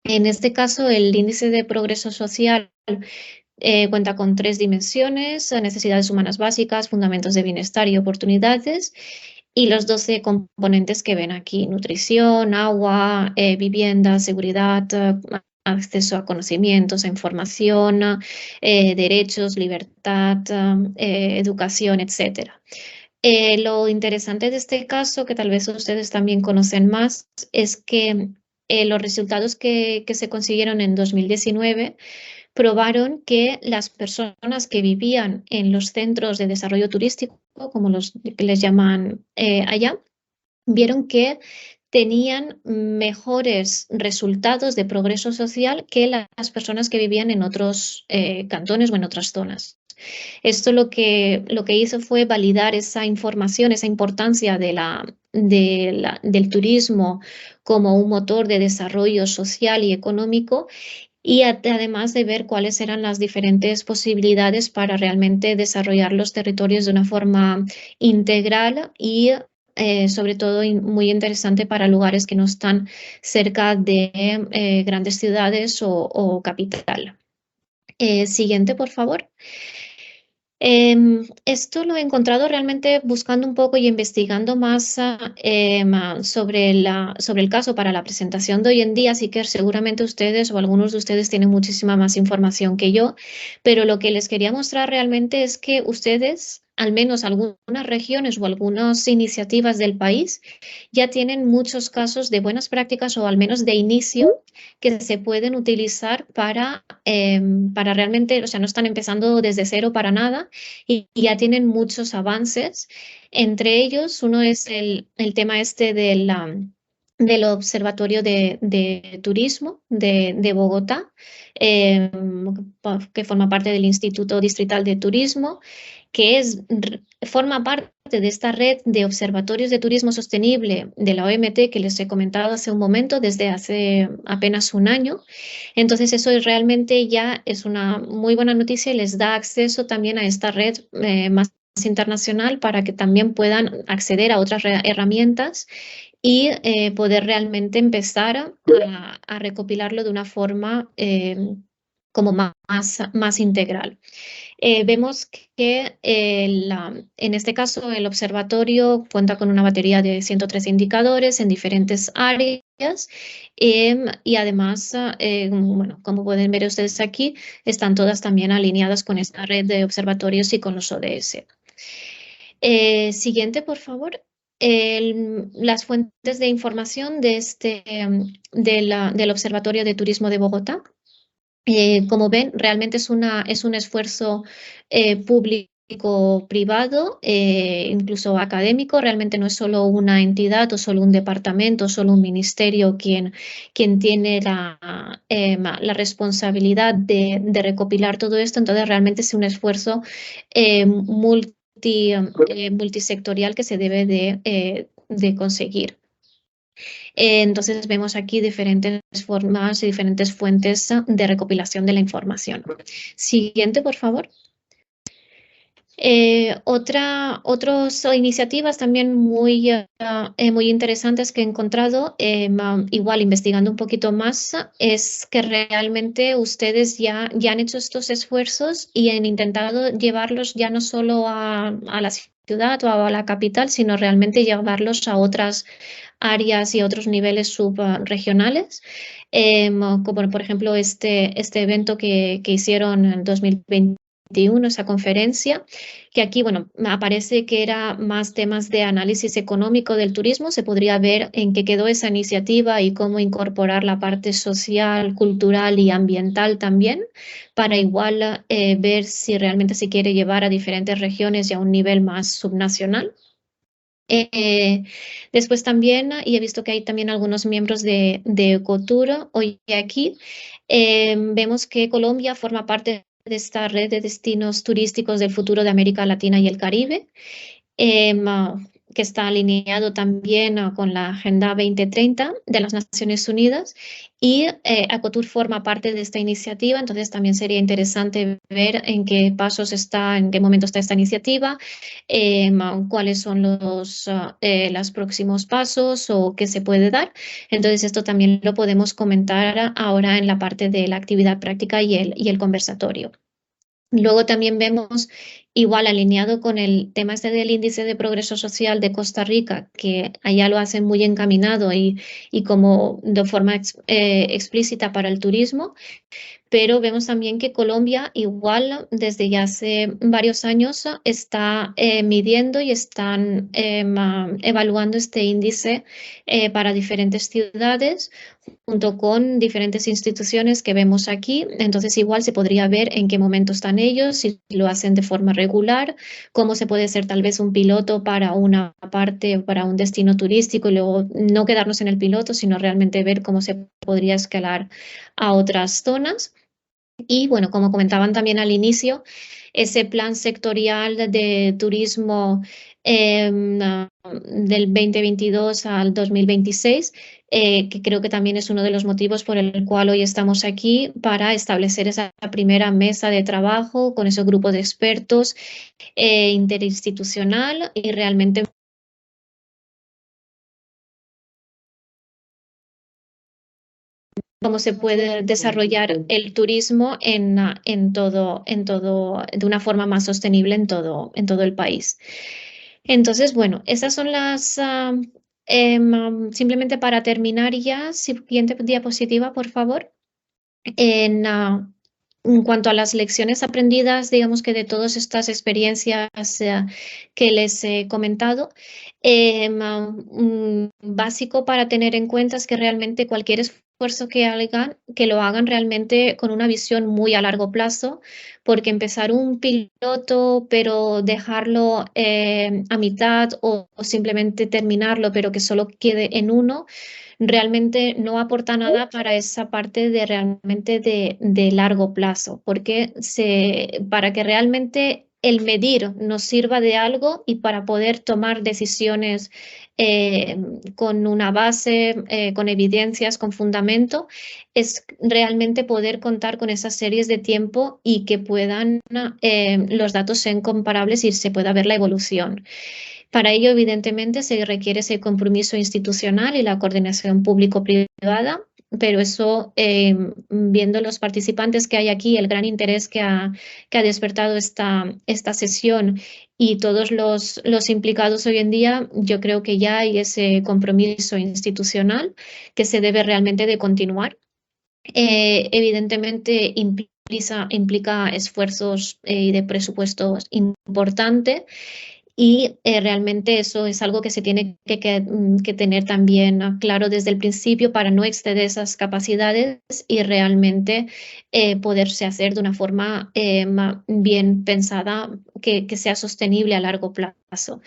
En este caso, el índice de progreso social cuenta con 3 dimensiones: necesidades humanas básicas, fundamentos de bienestar y oportunidades, y los 12 componentes que ven aquí: nutrición, agua, vivienda, seguridad, acceso a conocimientos, a información, derechos, libertad, educación, etc. Lo interesante de este caso, que tal vez ustedes también conocen más, es que los resultados que se consiguieron en 2019 probaron que las personas que vivían en los centros de desarrollo turístico, como les llaman allá, vieron que tenían mejores resultados de progreso social que las personas que vivían en otros cantones o en otras zonas. Esto lo que hizo fue validar esa información, esa importancia del turismo como un motor de desarrollo social y económico, y además de ver cuáles eran las diferentes posibilidades para realmente desarrollar los territorios de una forma integral y sobre todo muy interesante para lugares que no están cerca de grandes ciudades o capital. Siguiente, por favor. Esto lo he encontrado realmente buscando un poco y investigando más sobre el caso para la presentación de hoy en día, así que seguramente ustedes o algunos de ustedes tienen muchísima más información que yo, pero lo que les quería mostrar realmente es que ustedes, al menos algunas regiones o algunas iniciativas del país, ya tienen muchos casos de buenas prácticas o al menos de inicio que se pueden utilizar para realmente, o sea, no están empezando desde cero para nada y ya tienen muchos avances. Entre ellos, uno es el tema este del Observatorio de Turismo de Bogotá, que forma parte del Instituto Distrital de Turismo, que forma parte de esta red de observatorios de turismo sostenible de la OMT que les he comentado hace un momento, desde hace apenas un año. Entonces eso realmente ya es una muy buena noticia y les da acceso también a esta red más internacional para que también puedan acceder a otras herramientas y poder realmente empezar a recopilarlo de una forma como más integral. Vemos que en este caso el observatorio cuenta con una batería de 113 indicadores en diferentes áreas y además, bueno, como pueden ver ustedes aquí, están todas también alineadas con esta red de observatorios y con los ODS. Siguiente, por favor. Las fuentes de información de del Observatorio de Turismo de Bogotá. Como ven, realmente es un esfuerzo público-privado, incluso académico. Realmente no es solo una entidad o solo un departamento o solo un ministerio quien tiene la responsabilidad de recopilar todo esto. Entonces, realmente es un esfuerzo multisectorial que se debe de conseguir. Entonces vemos aquí diferentes formas y diferentes fuentes de recopilación de la información. Siguiente, por favor. Otras iniciativas también muy interesantes que he encontrado, igual investigando un poquito más, es que realmente ustedes ya han hecho estos esfuerzos y han intentado llevarlos ya no solo a la ciudad o a la capital, sino realmente llevarlos a otras áreas y otros niveles subregionales, como por ejemplo este evento que hicieron en 2021, esa conferencia, que aquí, bueno, aparece que era más temas de análisis económico del turismo. Se podría ver en qué quedó esa iniciativa y cómo incorporar la parte social, cultural y ambiental también, para igual ver si realmente se quiere llevar a diferentes regiones y a un nivel más subnacional. Después también, y he visto que hay también algunos miembros de Ecotour hoy aquí, vemos que Colombia forma parte de esta red de destinos turísticos del futuro de América Latina y el Caribe, que está alineado también con la Agenda 2030 de las Naciones Unidas, y Ecotour forma parte de esta iniciativa. Entonces también sería interesante ver en qué pasos está, en qué momento está esta iniciativa, cuáles son los próximos pasos o qué se puede dar. Entonces esto también lo podemos comentar ahora en la parte de la actividad práctica y el conversatorio. Luego también vemos, igual alineado con el tema este del índice de progreso social de Costa Rica, que allá lo hacen muy encaminado y como de forma explícita para el turismo, pero vemos también que Colombia, igual desde ya hace varios años, está midiendo y están evaluando este índice para diferentes ciudades, junto con diferentes instituciones que vemos aquí. Entonces igual se podría ver en qué momento están ellos, si lo hacen de forma regular, cómo se puede ser tal vez un piloto para una parte, para un destino turístico, y luego no quedarnos en el piloto, sino realmente ver cómo se podría escalar a otras zonas. Y bueno, como comentaban también al inicio, ese plan sectorial de turismo del 2022 al 2026, que creo que también es uno de los motivos por el cual hoy estamos aquí, para establecer esa primera mesa de trabajo con ese grupo de expertos interinstitucional, y realmente cómo se puede desarrollar el turismo en todo, de una forma más sostenible en todo el país. Entonces, bueno, esas son las, simplemente para terminar ya, siguiente diapositiva, por favor. En cuanto a las lecciones aprendidas, digamos que de todas estas experiencias que les he comentado, básico para tener en cuenta es que realmente cualquier esfuerzo que hagan, que lo hagan realmente con una visión muy a largo plazo, porque empezar un piloto pero dejarlo a mitad, o simplemente terminarlo pero que solo quede en uno, realmente no aporta nada para esa parte de realmente de largo plazo, porque para que realmente el medir nos sirva de algo y para poder tomar decisiones con una base, con evidencias, con fundamento, es realmente poder contar con esas series de tiempo y que puedan, los datos sean comparables y se pueda ver la evolución. Para ello, evidentemente, se requiere ese compromiso institucional y la coordinación público-privada, pero eso, viendo los participantes que hay aquí, el gran interés que ha despertado esta sesión y todos los implicados hoy en día, yo creo que ya hay ese compromiso institucional que se debe realmente de continuar. Evidentemente, implica esfuerzos y de presupuestos importantes. Y realmente eso es algo que se tiene que tener también claro desde el principio, para no exceder esas capacidades y realmente poderse hacer de una forma bien pensada, que sea sostenible a largo plazo.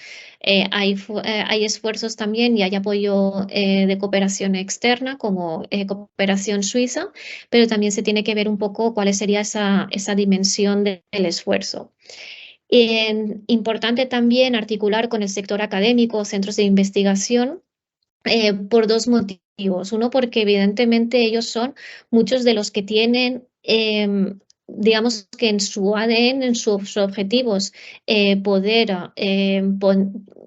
Hay esfuerzos también y hay apoyo de cooperación externa, como cooperación suiza, pero también se tiene que ver un poco cuál sería esa dimensión del esfuerzo. Importante también articular con el sector académico, centros de investigación, por dos motivos. Uno, porque evidentemente ellos son muchos de los que tienen digamos que en su ADN, en sus objetivos, poder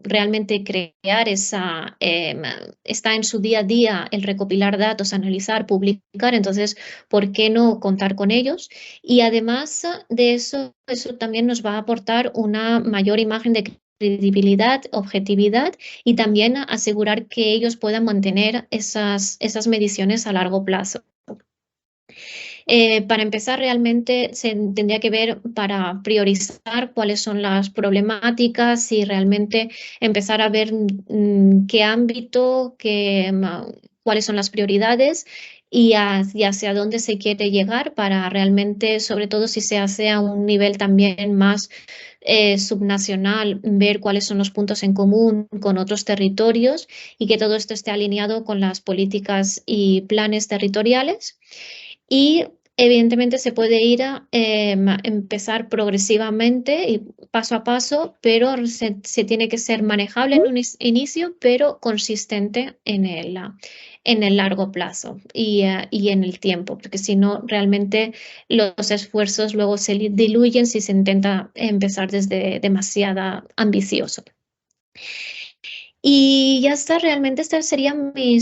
realmente crear esa, está en su día a día el recopilar datos, analizar, publicar, entonces, ¿por qué no contar con ellos? Y además de eso, eso también nos va a aportar una mayor imagen de credibilidad, objetividad y también asegurar que ellos puedan mantener esas mediciones a largo plazo. Para empezar, realmente se tendría que ver para priorizar cuáles son las problemáticas y realmente empezar a ver qué ámbito, cuáles son las prioridades y hacia dónde se quiere llegar para realmente, sobre todo si se hace a un nivel también más subnacional, ver cuáles son los puntos en común con otros territorios y que todo esto esté alineado con las políticas y planes territoriales. Y evidentemente se puede ir a empezar progresivamente y paso a paso, pero se tiene que ser manejable en un inicio, pero consistente en el largo plazo y en el tiempo, porque si no, realmente los esfuerzos luego se diluyen si se intenta empezar desde demasiado ambicioso. Y ya está, realmente esta sería mi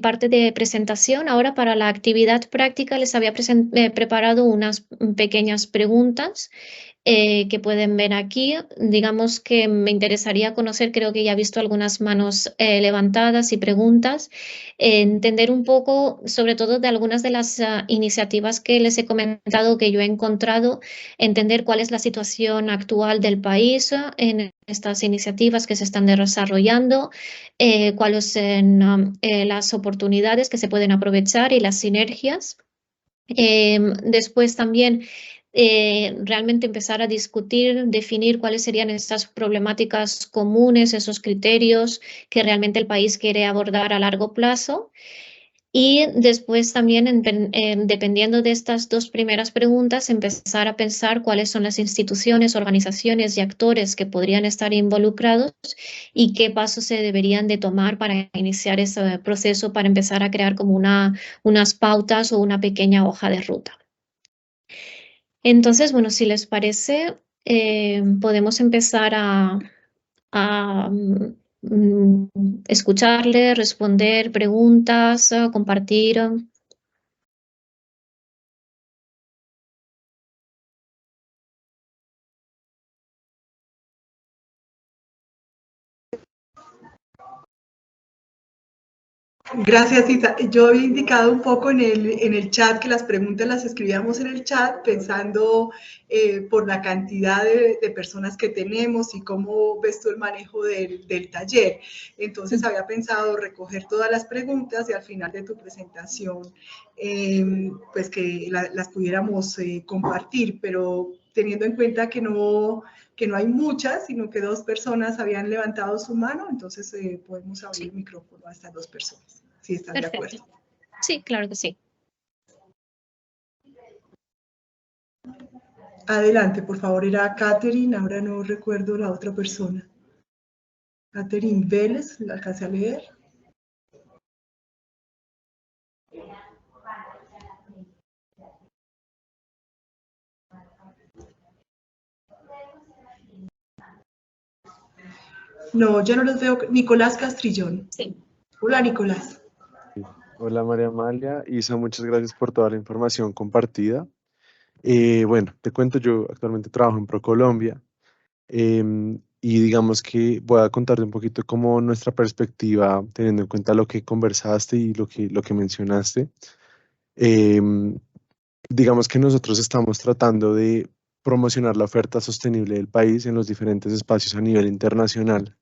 parte de presentación. Ahora para la actividad práctica les había preparado unas pequeñas preguntas que pueden ver aquí. Digamos que me interesaría conocer, creo que ya he visto algunas manos levantadas y preguntas, entender un poco, sobre todo de algunas de las iniciativas que les he comentado que yo he encontrado, entender cuál es la situación actual del país en estas iniciativas que se están desarrollando, cuáles son las oportunidades que se pueden aprovechar y las sinergias. Después también realmente empezar a discutir, definir cuáles serían estas problemáticas comunes, esos criterios que realmente el país quiere abordar a largo plazo. Y después también, dependiendo de estas dos primeras preguntas, empezar a pensar cuáles son las instituciones, organizaciones y actores que podrían estar involucrados y qué pasos se deberían de tomar para iniciar ese proceso, para empezar a crear como unas pautas o una pequeña hoja de ruta. Entonces, bueno, si les parece, podemos empezar a escucharle, responder preguntas, compartir. Gracias, Isa. Yo había indicado un poco en el chat que las preguntas las escribíamos en el chat pensando por la cantidad de personas que tenemos y cómo ves tú el manejo del taller. Entonces había pensado recoger todas las preguntas y al final de tu presentación pues que las pudiéramos compartir, pero teniendo en cuenta que no hay muchas, sino que 2 personas habían levantado su mano, entonces podemos abrir el micrófono a estas 2 personas, si están de acuerdo. Sí, claro que sí. Adelante, por favor, era Catherine, ahora no recuerdo la otra persona. Catherine Vélez, ¿la alcancé a leer? No, yo no los veo. Nicolás Castrillón. Sí. Hola, Nicolás. Hola, María Amalia. Isa, muchas gracias por toda la información compartida. Bueno, te cuento, yo actualmente trabajo en ProColombia y digamos que voy a contarte un poquito cómo nuestra perspectiva, teniendo en cuenta lo que conversaste y lo que mencionaste. Digamos que nosotros estamos tratando de promocionar la oferta sostenible del país en los diferentes espacios a nivel internacional.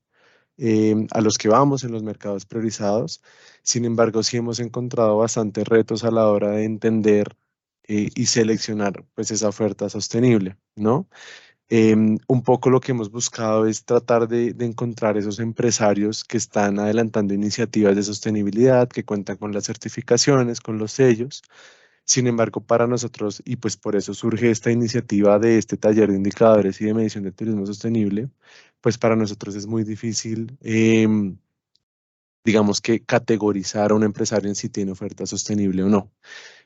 A los que vamos en los mercados priorizados. Sin embargo, sí hemos encontrado bastantes retos a la hora de entender y seleccionar pues esa oferta sostenible, ¿no? Un poco lo que hemos buscado es tratar de encontrar esos empresarios que están adelantando iniciativas de sostenibilidad, que cuentan con las certificaciones, con los sellos. Sin embargo, para nosotros, y pues por eso surge esta iniciativa de este taller de indicadores y de medición de turismo sostenible, pues para nosotros es muy difícil, digamos que categorizar a un empresario en si tiene oferta sostenible o no.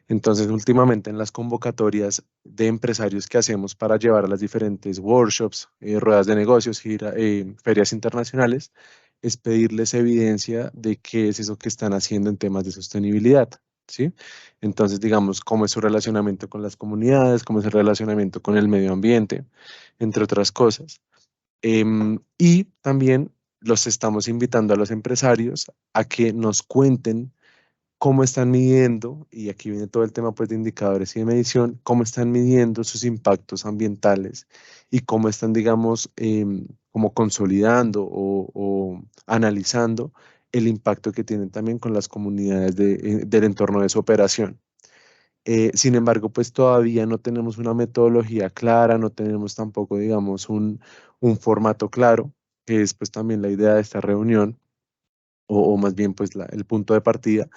Entonces, últimamente en las convocatorias de empresarios que hacemos para llevar a las diferentes workshops, ruedas de negocios, ferias internacionales, es pedirles evidencia de qué es eso que están haciendo en temas de sostenibilidad, ¿sí? Entonces, digamos, cómo es su relacionamiento con las comunidades, cómo es el relacionamiento con el medio ambiente, entre otras cosas. Y también los estamos invitando a los empresarios a que nos cuenten cómo están midiendo, y aquí viene todo el tema pues, de indicadores y de medición, cómo están midiendo sus impactos ambientales y cómo están, digamos, como consolidando o analizando el impacto que tienen también con las comunidades del entorno de su operación. Sin embargo, pues todavía no tenemos una metodología clara, no tenemos tampoco, digamos, un formato claro, que es pues también la idea de esta reunión, o más bien pues el punto de partida,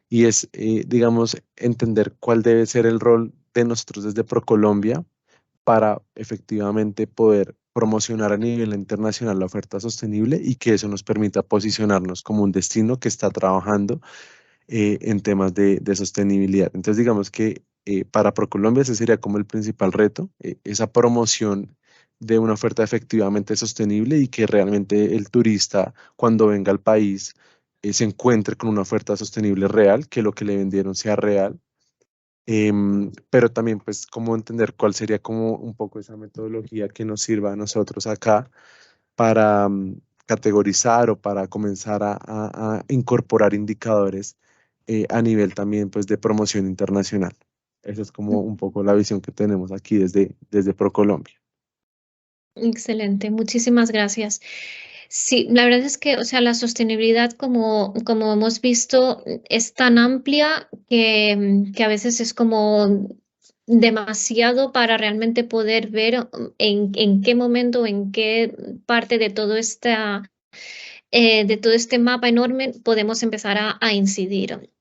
y es, digamos, entender cuál debe ser el rol de nosotros desde ProColombia para efectivamente poder promocionar a nivel internacional la oferta sostenible y que eso nos permita posicionarnos como un destino que está trabajando en temas de sostenibilidad. Entonces, digamos que para ProColombia ese sería como el principal reto, esa promoción de una oferta efectivamente sostenible y que realmente el turista cuando venga al país se encuentre con una oferta sostenible real, que lo que le vendieron sea real. Pero también pues cómo entender cuál sería como un poco esa metodología que nos sirva a nosotros acá para categorizar o para comenzar a incorporar indicadores a nivel también pues de promoción internacional. Esa es como un poco la visión que tenemos aquí desde ProColombia. Excelente, muchísimas gracias. Sí, la verdad es que, o sea, la sostenibilidad, como hemos visto, es tan amplia que a veces es como demasiado para realmente poder ver en qué momento, en qué parte de todo de todo este mapa enorme podemos empezar a incidir.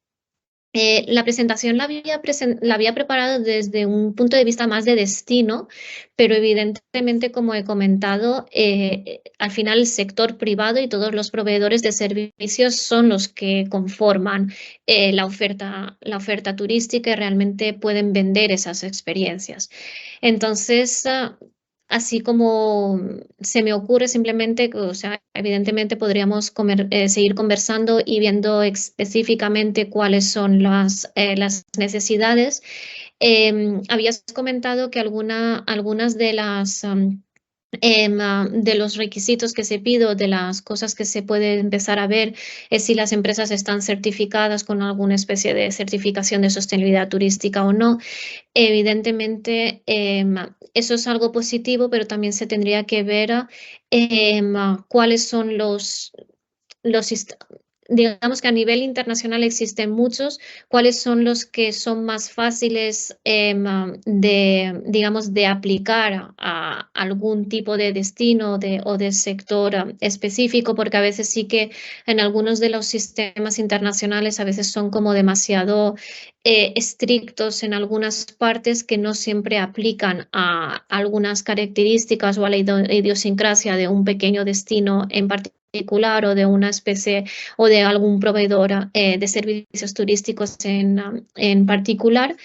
La presentación la había preparado desde un punto de vista más de destino, pero evidentemente, como he comentado, al final el sector privado y todos los proveedores de servicios son los que conforman la oferta turística y realmente pueden vender esas experiencias. Entonces, así como se me ocurre simplemente, o sea, evidentemente podríamos seguir conversando y viendo específicamente cuáles son las necesidades. Habías comentado que algunas de las de los requisitos que se pide, de las cosas que se puede empezar a ver, es si las empresas están certificadas con alguna especie de certificación de sostenibilidad turística o no. Evidentemente, eso es algo positivo, pero también se tendría que ver cuáles son digamos que a nivel internacional existen muchos, cuáles son los que son más fáciles digamos, de aplicar a algún tipo de destino o de sector específico, porque a veces sí que en algunos de los sistemas internacionales a veces son como demasiado estrictos en algunas partes que no siempre aplican a algunas características o a la idiosincrasia de un pequeño destino en particular o de una especie o de algún proveedor de servicios turísticos en particular.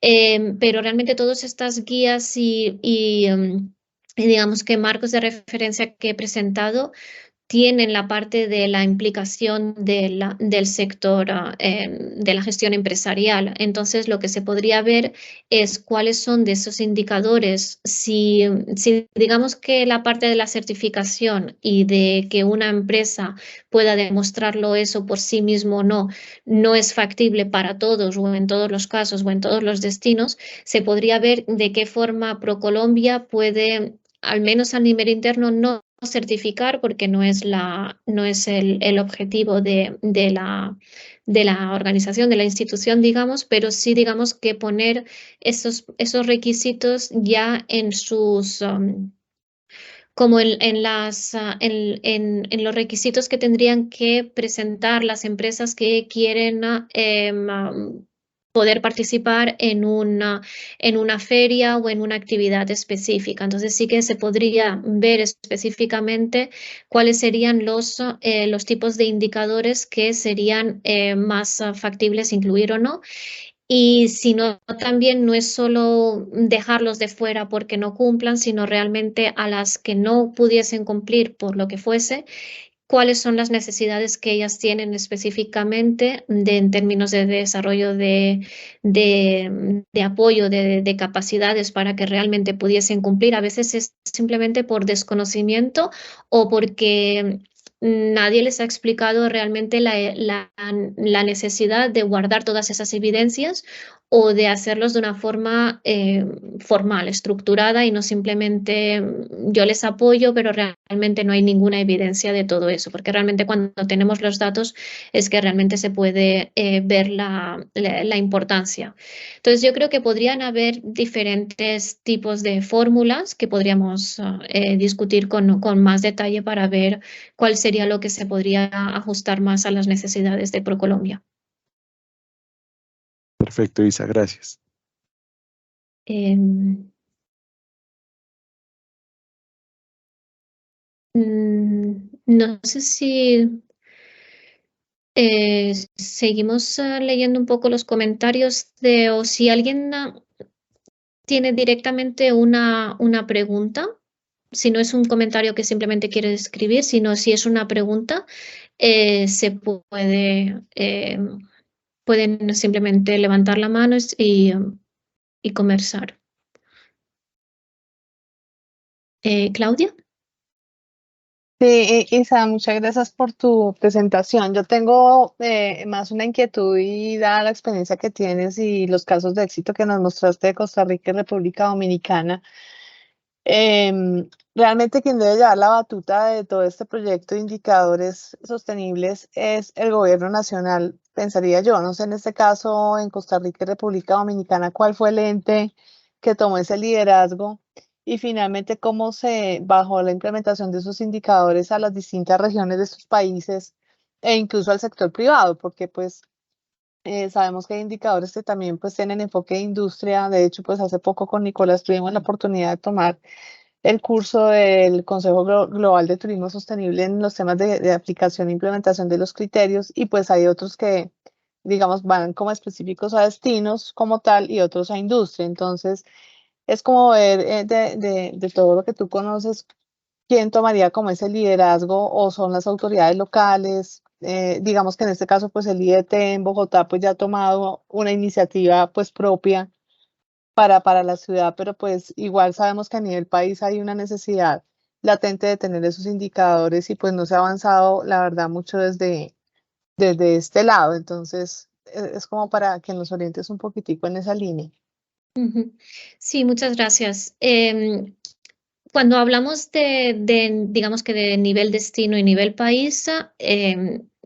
Pero realmente todas estas guías y digamos que marcos de referencia que he presentado tienen la parte de la implicación del sector de la gestión empresarial. Entonces, lo que se podría ver es cuáles son de esos indicadores. Si digamos que la parte de la certificación y de que una empresa pueda demostrarlo eso por sí mismo o no es factible para todos o en todos los casos o en todos los destinos, se podría ver de qué forma ProColombia puede, al menos a nivel interno, no certificar porque no es el objetivo de la organización, de la institución, digamos, pero sí, digamos, que poner esos requisitos ya en sus como en los requisitos que tendrían que presentar las empresas que quieren poder participar en una feria o en una actividad específica. Entonces sí que se podría ver específicamente cuáles serían los tipos de indicadores que serían más factibles incluir o no. Y si no, también no es solo dejarlos de fuera porque no cumplan, sino realmente a las que no pudiesen cumplir por lo que fuese, cuáles son las necesidades que ellas tienen específicamente en términos de desarrollo de apoyo, de capacidades para que realmente pudiesen cumplir. A veces es simplemente por desconocimiento o porque nadie les ha explicado realmente la necesidad de guardar todas esas evidencias o de hacerlos de una forma formal, estructurada y no simplemente yo les apoyo, pero realmente no hay ninguna evidencia de todo eso, porque realmente cuando tenemos los datos es que realmente se puede ver la importancia. Entonces yo creo que podrían haber diferentes tipos de fórmulas que podríamos discutir con más detalle para ver cuál sería lo que se podría ajustar más a las necesidades de ProColombia. Perfecto, Isa, gracias. No sé si seguimos leyendo un poco los comentarios o si alguien tiene directamente una pregunta, si no es un comentario que simplemente quiere escribir, sino si es una pregunta, se pueden simplemente levantar la mano y conversar. Claudia. Sí, Isa, muchas gracias por tu presentación. Yo tengo más una inquietud y dada la experiencia que tienes y los casos de éxito que nos mostraste de Costa Rica y República Dominicana, realmente quien debe llevar la batuta de todo este proyecto de indicadores sostenibles es el gobierno nacional, pensaría yo. No sé, en este caso, en Costa Rica y República Dominicana, ¿cuál fue el ente que tomó ese liderazgo? Y finalmente, ¿cómo se bajó la implementación de esos indicadores a las distintas regiones de estos países e incluso al sector privado? Porque pues sabemos que hay indicadores que también pues tienen enfoque de industria. De hecho, pues hace poco con Nicolás tuvimos la oportunidad de tomar el curso del Consejo Global de Turismo Sostenible en los temas de aplicación e implementación de los criterios, y pues hay otros que, digamos, van como específicos a destinos como tal y otros a industria. Entonces, es como ver de todo lo que tú conoces, quién tomaría como ese liderazgo o son las autoridades locales. Digamos que en este caso, pues el IET en Bogotá pues ya ha tomado una iniciativa pues propia para la ciudad, pero pues igual sabemos que a nivel país hay una necesidad latente de tener esos indicadores y pues no se ha avanzado, la verdad, mucho desde este lado. Entonces, es como para que nos orientes un poquitico en esa línea. Sí, muchas gracias. Cuando hablamos digamos que de nivel destino y nivel país,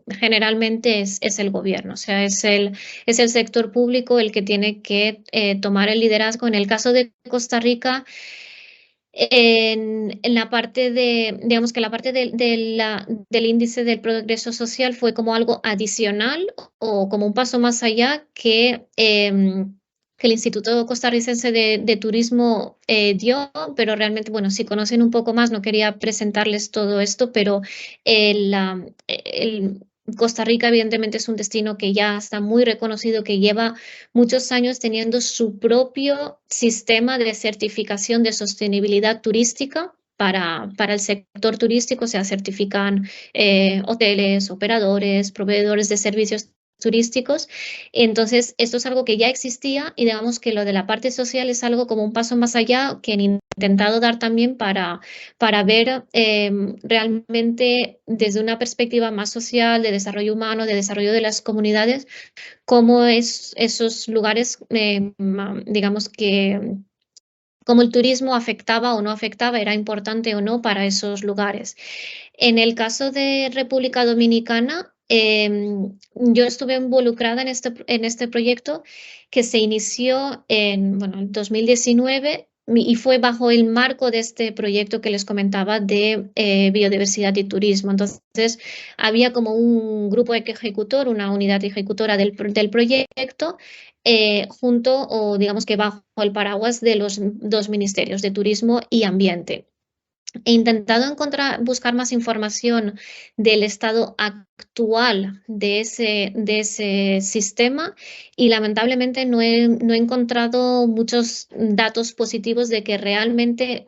generalmente es el gobierno, o sea, es el sector público el que tiene que tomar el liderazgo. En el caso de Costa Rica, en la parte digamos que la parte del índice del progreso social fue como algo adicional o como un paso más allá que el Instituto Costarricense de Turismo dio, pero realmente, bueno, si conocen un poco más, no quería presentarles todo esto, pero Costa Rica evidentemente es un destino que ya está muy reconocido, que lleva muchos años teniendo su propio sistema de certificación de sostenibilidad turística para el sector turístico. O sea, certifican hoteles, operadores, proveedores de servicios turísticos. Entonces, esto es algo que ya existía y digamos que lo de la parte social es algo como un paso más allá que han intentado dar también para ver realmente desde una perspectiva más social, de desarrollo humano, de desarrollo de las comunidades, cómo esos lugares, digamos que cómo el turismo afectaba o no afectaba, era importante o no para esos lugares. En el caso de República Dominicana, yo estuve involucrada en este proyecto que se inició en 2019 y fue bajo el marco de este proyecto que les comentaba de biodiversidad y turismo. Entonces, había como un grupo ejecutor, una unidad ejecutora del proyecto, junto o digamos que bajo el paraguas de los dos ministerios, de turismo y ambiente. He intentado buscar más información del estado actual de ese sistema y lamentablemente no he encontrado muchos datos positivos de que realmente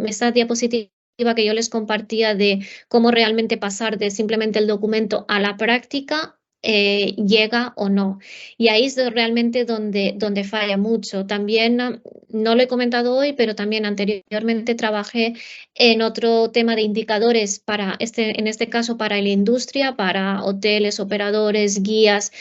esta diapositiva que yo les compartía de cómo realmente pasar de simplemente el documento a la práctica llega o no. Y ahí es realmente donde falla mucho. También, no lo he comentado hoy, pero también anteriormente trabajé en otro tema de indicadores en este caso para la industria, para hoteles, operadores, guías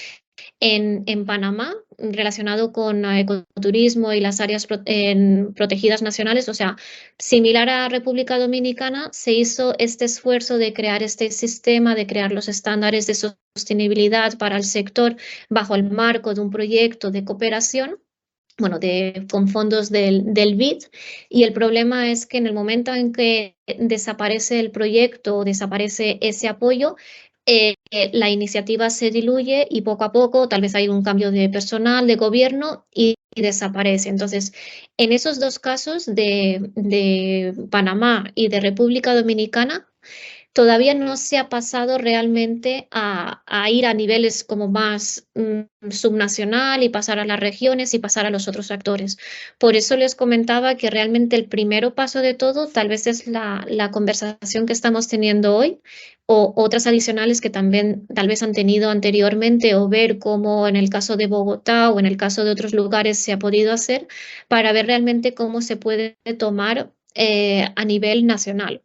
en Panamá, relacionado con ecoturismo y las áreas protegidas nacionales. O sea, similar a República Dominicana, se hizo este esfuerzo de crear este sistema, de crear los estándares de sostenibilidad para el sector bajo el marco de un proyecto de cooperación, bueno, con fondos del BID, y el problema es que en el momento en que desaparece el proyecto o desaparece ese apoyo, la iniciativa se diluye y poco a poco tal vez hay un cambio de personal, de gobierno y desaparece. Entonces, en esos dos casos de Panamá y de República Dominicana, todavía no se ha pasado realmente a ir a niveles como más subnacional y pasar a las regiones y pasar a los otros actores. Por eso les comentaba que realmente el primer paso de todo tal vez es la conversación que estamos teniendo hoy o otras adicionales que también tal vez han tenido anteriormente, o ver cómo en el caso de Bogotá o en el caso de otros lugares se ha podido hacer para ver realmente cómo se puede tomar a nivel nacional.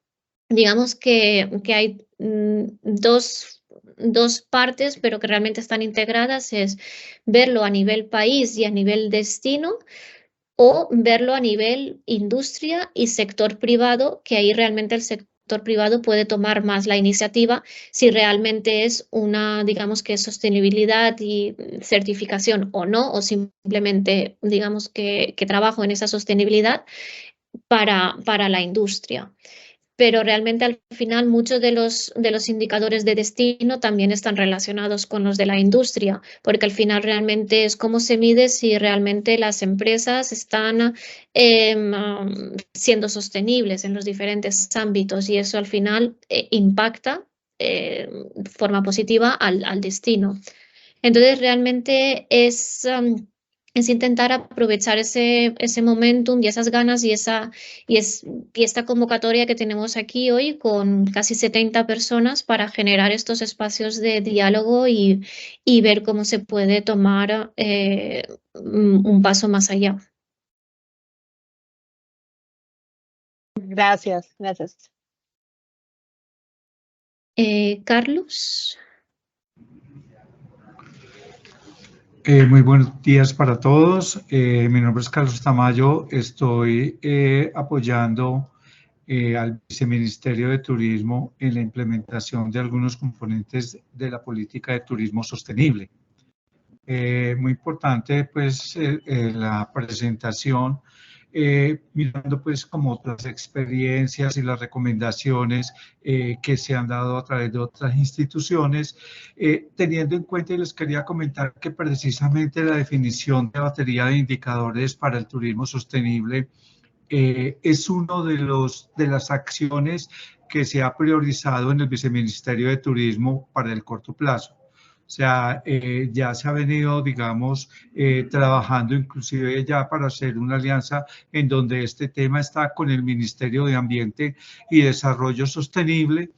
Digamos que hay dos partes, pero que realmente están integradas, es verlo a nivel país y a nivel destino, o verlo a nivel industria y sector privado, que ahí realmente el sector privado puede tomar más la iniciativa si realmente es una, digamos que sostenibilidad y certificación o no, o simplemente digamos que trabajo en esa sostenibilidad para la industria. Pero realmente al final muchos de los indicadores de destino también están relacionados con los de la industria, porque al final realmente es cómo se mide si realmente las empresas están siendo sostenibles en los diferentes ámbitos, y eso al final impacta de forma positiva al destino. Entonces realmente es intentar aprovechar ese momentum y esas ganas y esta convocatoria que tenemos aquí hoy con casi 70 personas para generar estos espacios de diálogo y ver cómo se puede tomar un paso más allá. Gracias, gracias. Carlos. Muy buenos días para todos. Mi nombre es Carlos Tamayo. Estoy apoyando al Viceministerio de Turismo en la implementación de algunos componentes de la política de turismo sostenible. Muy importante, pues, la presentación, mirando pues como otras experiencias y las recomendaciones que se han dado a través de otras instituciones, teniendo en cuenta, y les quería comentar que precisamente la definición de batería de indicadores para el turismo sostenible es uno de las acciones que se ha priorizado en el Viceministerio de Turismo para el corto plazo. O sea, ya se ha venido, digamos, trabajando inclusive ya para hacer una alianza en donde este tema está con el Ministerio de Ambiente y Desarrollo Sostenible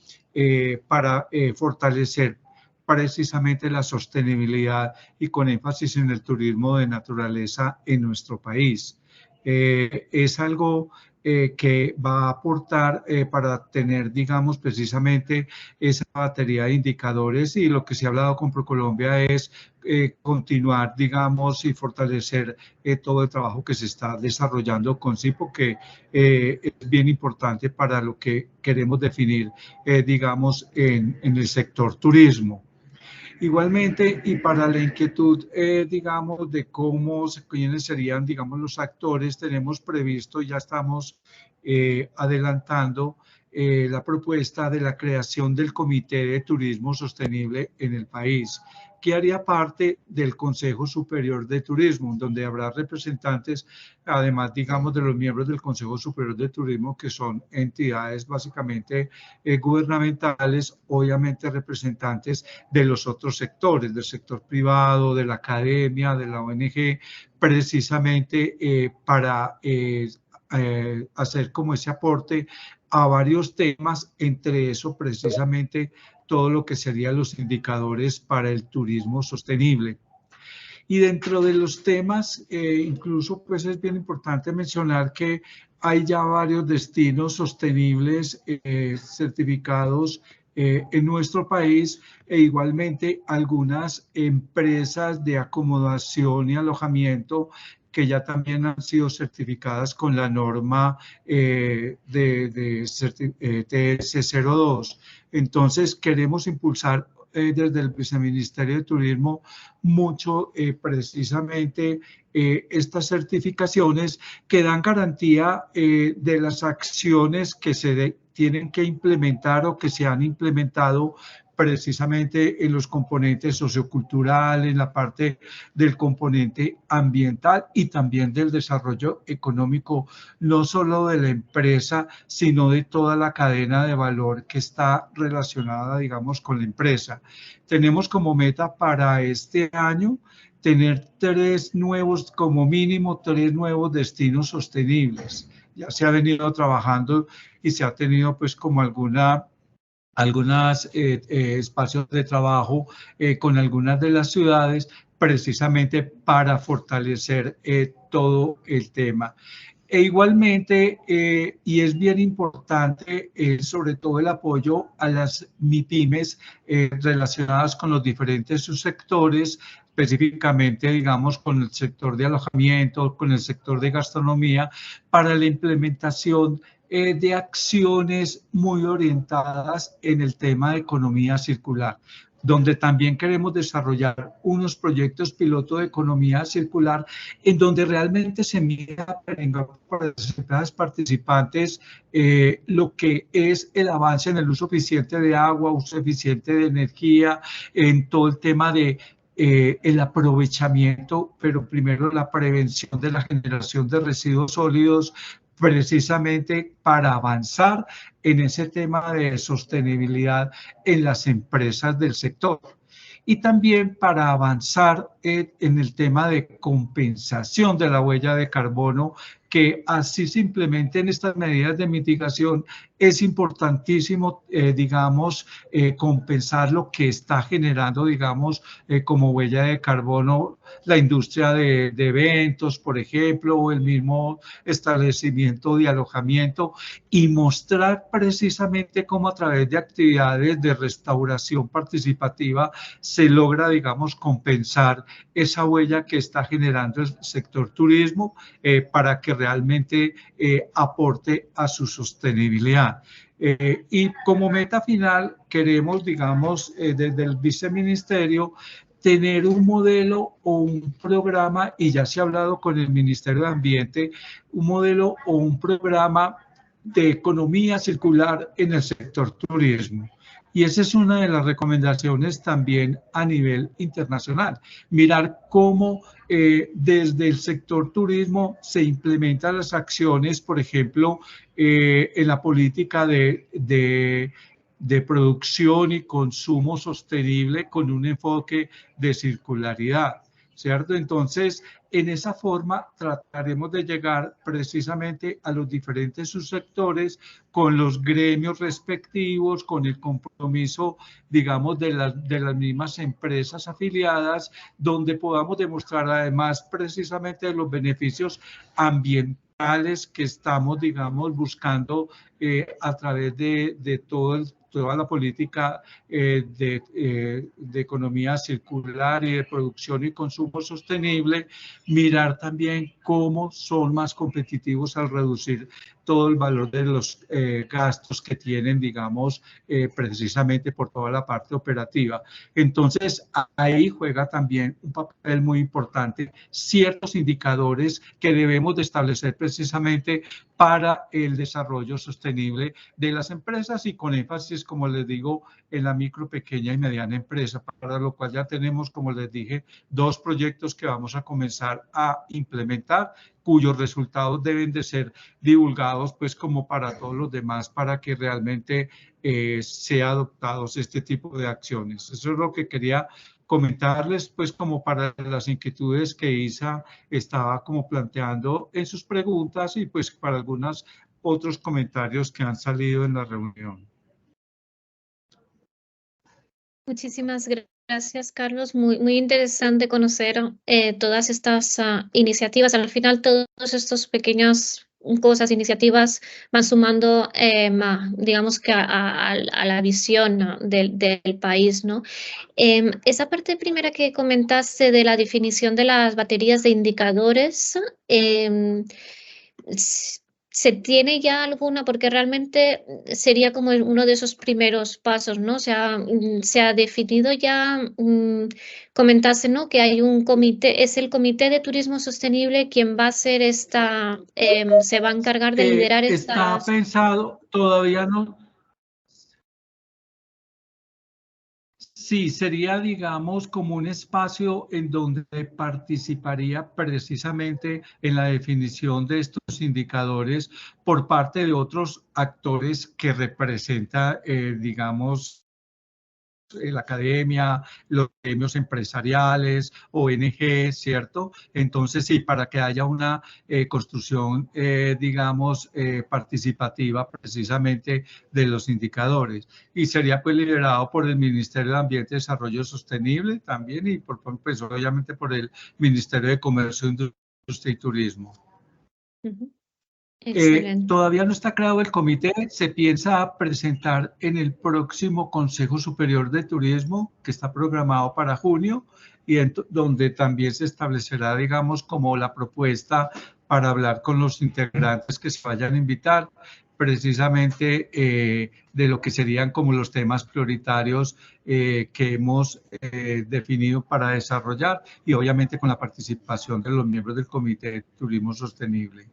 para fortalecer precisamente la sostenibilidad y con énfasis en el turismo de naturaleza en nuestro país. Es algo que va a aportar para tener, digamos, precisamente esa batería de indicadores, y lo que se ha hablado con ProColombia es continuar, digamos, y fortalecer todo el trabajo que se está desarrollando con CIPO, que es bien importante para lo que queremos definir, digamos, en el sector turismo. Igualmente, y para la inquietud, digamos, de quiénes serían, digamos, los actores, tenemos previsto, ya estamos adelantando la propuesta de la creación del Comité de Turismo Sostenible en el país, que haría parte del Consejo Superior de Turismo, donde habrá representantes, además, digamos, de los miembros del Consejo Superior de Turismo, que son entidades básicamente gubernamentales, obviamente representantes de los otros sectores, del sector privado, de la academia, de la ONG, precisamente para hacer como ese aporte a varios temas, entre eso precisamente todo lo que serían los indicadores para el turismo sostenible. Y dentro de los temas, incluso pues es bien importante mencionar que hay ya varios destinos sostenibles certificados en nuestro país, e igualmente algunas empresas de acomodación y alojamiento que ya también han sido certificadas con la norma TS02. Entonces, queremos impulsar desde el Viceministerio de Turismo mucho precisamente estas certificaciones que dan garantía de las acciones que se tienen que implementar o que se han implementado precisamente en los componentes socioculturales, en la parte del componente ambiental y también del desarrollo económico, no solo de la empresa, sino de toda la cadena de valor que está relacionada, digamos, con la empresa. Tenemos como meta para este año tener como mínimo 3 nuevos destinos sostenibles. Ya se ha venido trabajando y se ha tenido pues como algunos espacios de trabajo con algunas de las ciudades precisamente para fortalecer todo el tema. E igualmente, y es bien importante, sobre todo el apoyo a las MIPYMES relacionadas con los diferentes subsectores, específicamente, digamos, con el sector de alojamiento, con el sector de gastronomía, para la implementación de acciones muy orientadas en el tema de economía circular, donde también queremos desarrollar unos proyectos piloto de economía circular en donde realmente se mira para las empresas participantes lo que es el avance en el uso eficiente de agua, uso eficiente de energía, en todo el tema de el aprovechamiento, pero primero la prevención de la generación de residuos sólidos, precisamente para avanzar en ese tema de sostenibilidad en las empresas del sector. Y también para avanzar en el tema de compensación de la huella de carbono, que así se implementen estas medidas de mitigación, es importantísimo, digamos, compensar lo que está generando, digamos, como huella de carbono la industria de eventos, por ejemplo, o el mismo establecimiento de alojamiento, y mostrar precisamente cómo a través de actividades de restauración participativa se logra, digamos, compensar esa huella que está generando el sector turismo para que realmente aporte a su sostenibilidad. Y como meta final queremos, digamos, desde el viceministerio, tener un modelo o un programa, y ya se ha hablado con el Ministerio de Ambiente, un modelo o un programa de economía circular en el sector turismo. Y esa es una de las recomendaciones también a nivel internacional. Mirar cómo desde el sector turismo se implementan las acciones, por ejemplo, en la política de producción y consumo sostenible con un enfoque de circularidad, ¿cierto? Entonces, en esa forma trataremos de llegar precisamente a los diferentes subsectores con los gremios respectivos, con el compromiso, digamos, de las mismas empresas afiliadas, donde podamos demostrar además precisamente los beneficios ambientales que estamos, digamos, buscando a través de toda la política de economía circular y de producción y consumo sostenible, mirar también cómo son más competitivos al reducir todo el valor de los gastos que tienen, digamos, precisamente por toda la parte operativa. Entonces, ahí juega también un papel muy importante ciertos indicadores que debemos de establecer precisamente para el desarrollo sostenible de las empresas y con énfasis, como les digo, en la micro, pequeña y mediana empresa, para lo cual ya tenemos, como les dije, 2 proyectos que vamos a comenzar a implementar, cuyos resultados deben de ser divulgados, pues como para todos los demás, para que realmente sea adoptados este tipo de acciones. Eso es lo que quería comentarles, pues como para las inquietudes que Isa estaba como planteando en sus preguntas y pues para algunos otros comentarios que han salido en la reunión. Muchísimas gracias, Carlos. Muy interesante conocer todas estas iniciativas. Al final, todos estos pequeñas cosas, iniciativas van sumando, digamos que a la visión, ¿no?, del país, ¿no? Esa parte primera que comentaste de la definición de las baterías de indicadores, ¿se tiene ya alguna? Porque realmente sería como uno de esos primeros pasos, ¿no? O sea, se ha definido ya, comentaste, ¿no?, que hay un comité, es el Comité de Turismo Sostenible quien va a hacer esta, se va a encargar de liderar Está pensado, todavía no. Sí, sería, digamos, como un espacio en donde participaría precisamente en la definición de estos indicadores por parte de otros actores que representa, digamos, la academia, los gremios empresariales, ONG, ¿cierto? Entonces, sí, para que haya una construcción, digamos, participativa precisamente de los indicadores. Y sería pues liderado por el Ministerio de Ambiente y Desarrollo Sostenible también y por, pues, obviamente por el Ministerio de Comercio, Industria y Turismo. Todavía no está creado el comité, se piensa presentar en el próximo Consejo Superior de Turismo, que está programado para junio, y donde también se establecerá, digamos, como la propuesta para hablar con los integrantes que se vayan a invitar, precisamente de lo que serían como los temas prioritarios que hemos definido para desarrollar, y obviamente con la participación de los miembros del Comité de Turismo Sostenible.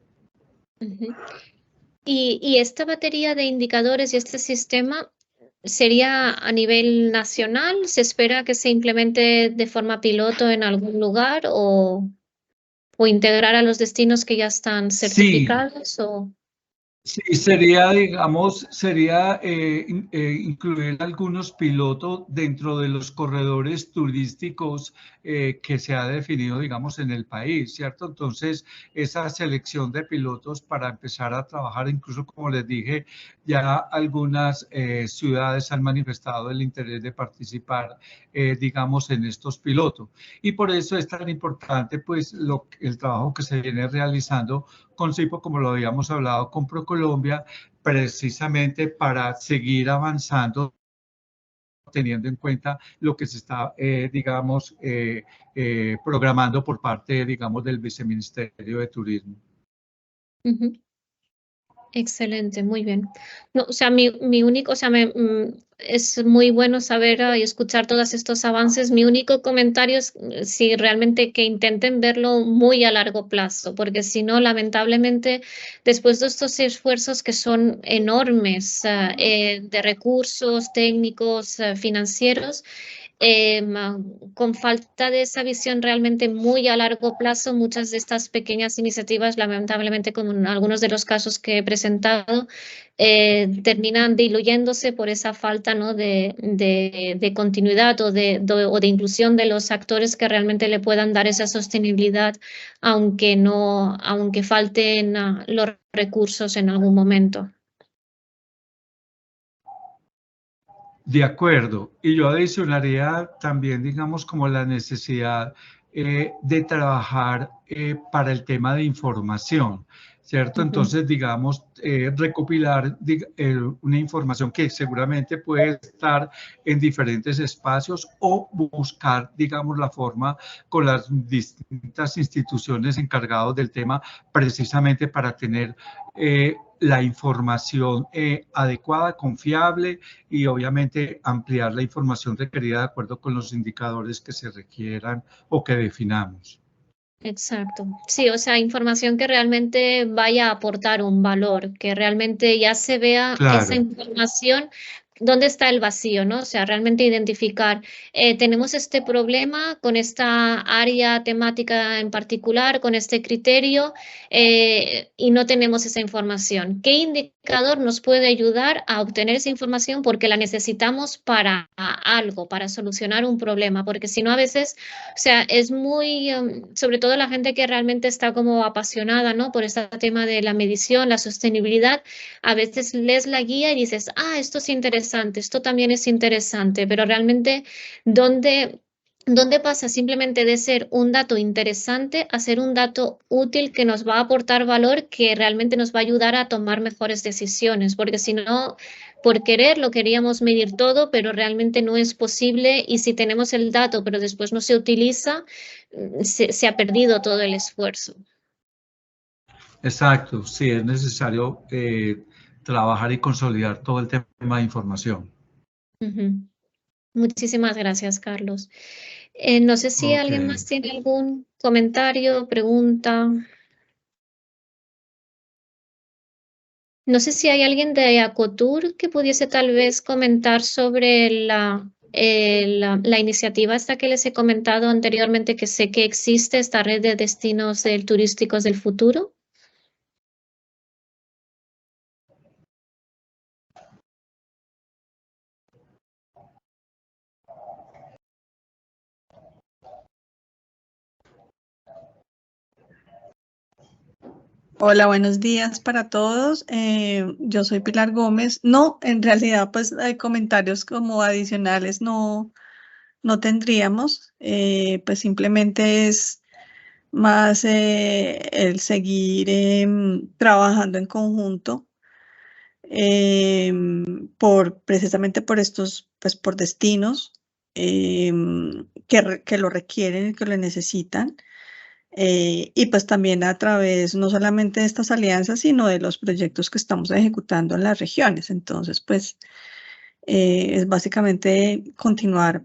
Y esta batería de indicadores y este sistema sería a nivel nacional. ¿Se espera que se implemente de forma piloto en algún lugar o integrar a los destinos que ya están certificados? Sí. Sí, sería, digamos, incluir algunos pilotos dentro de los corredores turísticos que se ha definido, digamos, en el país, ¿cierto? Entonces, esa selección de pilotos para empezar a trabajar, incluso como les dije, ya algunas ciudades han manifestado el interés de participar, digamos, en estos pilotos. Y por eso es tan importante, pues, el trabajo que se viene realizando con CIPO, como lo habíamos hablado con ProColombia, precisamente para seguir avanzando, teniendo en cuenta lo que se está, digamos, programando por parte, digamos, del Viceministerio de Turismo. Excelente, muy bien. No, o sea, mi único, o sea, es muy bueno saber y escuchar todos estos avances. Mi único comentario es si realmente que intenten verlo muy a largo plazo, porque si no, lamentablemente, después de estos esfuerzos que son enormes de recursos técnicos, financieros, con falta de esa visión realmente muy a largo plazo, muchas de estas pequeñas iniciativas, lamentablemente, como en algunos de los casos que he presentado, terminan diluyéndose por esa falta, ¿no?, de continuidad o de inclusión de los actores que realmente le puedan dar esa sostenibilidad, aunque falten los recursos en algún momento. De acuerdo, y yo adicionaría también, digamos, como la necesidad de trabajar para el tema de información. ¿cierto? Entonces, digamos, recopilar una información que seguramente puede estar en diferentes espacios o buscar, digamos, la forma con las distintas instituciones encargadas del tema precisamente para tener la información adecuada, confiable y obviamente ampliar la información requerida de acuerdo con los indicadores que se requieran o que definamos. Exacto. Sí, o sea, información que realmente vaya a aportar un valor, que realmente ya se vea esa información, dónde está el vacío, ¿no? O sea, realmente identificar, tenemos este problema con esta área temática en particular, con este criterio, y no tenemos esa información. ¿Qué indicador nos puede ayudar a obtener esa información? Porque la necesitamos para algo, para solucionar un problema, porque si no a veces, o sea, es muy, sobre todo la gente que realmente está como apasionada, ¿no? Por este tema de la medición, la sostenibilidad, a veces lees la guía y dices, ah, esto es interesante, esto también es interesante, pero realmente, ¿dónde pasa simplemente de ser un dato interesante a ser un dato útil que nos va a aportar valor, que realmente nos va a ayudar a tomar mejores decisiones? Porque si no, por querer lo queríamos medir todo, pero realmente no es posible, y si tenemos el dato pero después no se utiliza, se ha perdido todo el esfuerzo. Exacto, sí, es necesario trabajar y consolidar todo el tema de información. Muchísimas gracias, Carlos. No sé si alguien más tiene algún comentario, pregunta. No sé si hay alguien de Acotur que pudiese tal vez comentar sobre la iniciativa esta que les he comentado anteriormente, que sé que existe, esta red de destinos turísticos del futuro. Hola, buenos días para todos. Yo soy Pilar Gómez. No, en realidad, pues hay comentarios como adicionales no tendríamos. Pues simplemente es más el seguir trabajando en conjunto precisamente por estos, pues por destinos que lo requieren y que lo necesitan. Y pues también a través no solamente de estas alianzas, sino de los proyectos que estamos ejecutando en las regiones. Entonces, pues es básicamente continuar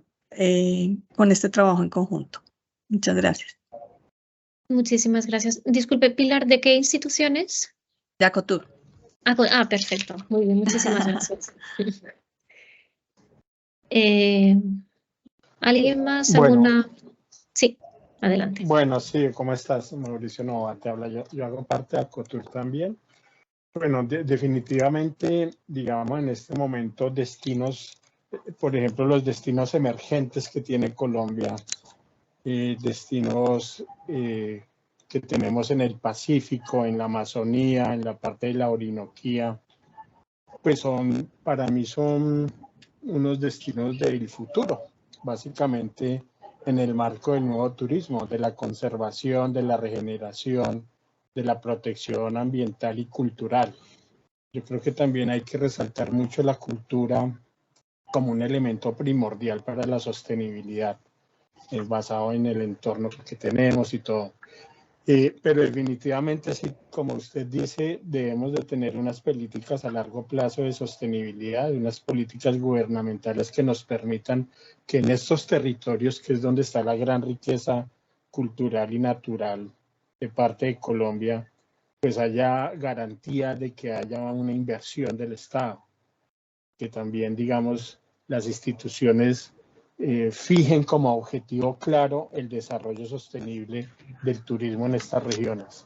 con este trabajo en conjunto. Muchas gracias. Muchísimas gracias. Disculpe, Pilar, ¿de qué instituciones? De Acotur. Perfecto. Muy bien, muchísimas gracias. ¿Alguien más? ¿Alguna? Sí. Adelante. Bueno, sí, ¿cómo estás? Mauricio Nova te habla. Yo hago parte de Acotur también. Bueno, definitivamente, digamos, en este momento, destinos, por ejemplo, los destinos emergentes que tiene Colombia, destinos que tenemos en el Pacífico, en la Amazonía, en la parte de la Orinoquía, pues para mí son unos destinos del futuro, básicamente en el marco del nuevo turismo, de la conservación, de la regeneración, de la protección ambiental y cultural. Yo creo que también hay que resaltar mucho la cultura como un elemento primordial para la sostenibilidad, basado en el entorno que tenemos y todo. Pero definitivamente, así como usted dice, debemos de tener unas políticas a largo plazo de sostenibilidad, unas políticas gubernamentales que nos permitan que en estos territorios, que es donde está la gran riqueza cultural y natural de parte de Colombia, pues haya garantía de que haya una inversión del Estado, que también, digamos, las instituciones fijen como objetivo claro el desarrollo sostenible del turismo en estas regiones.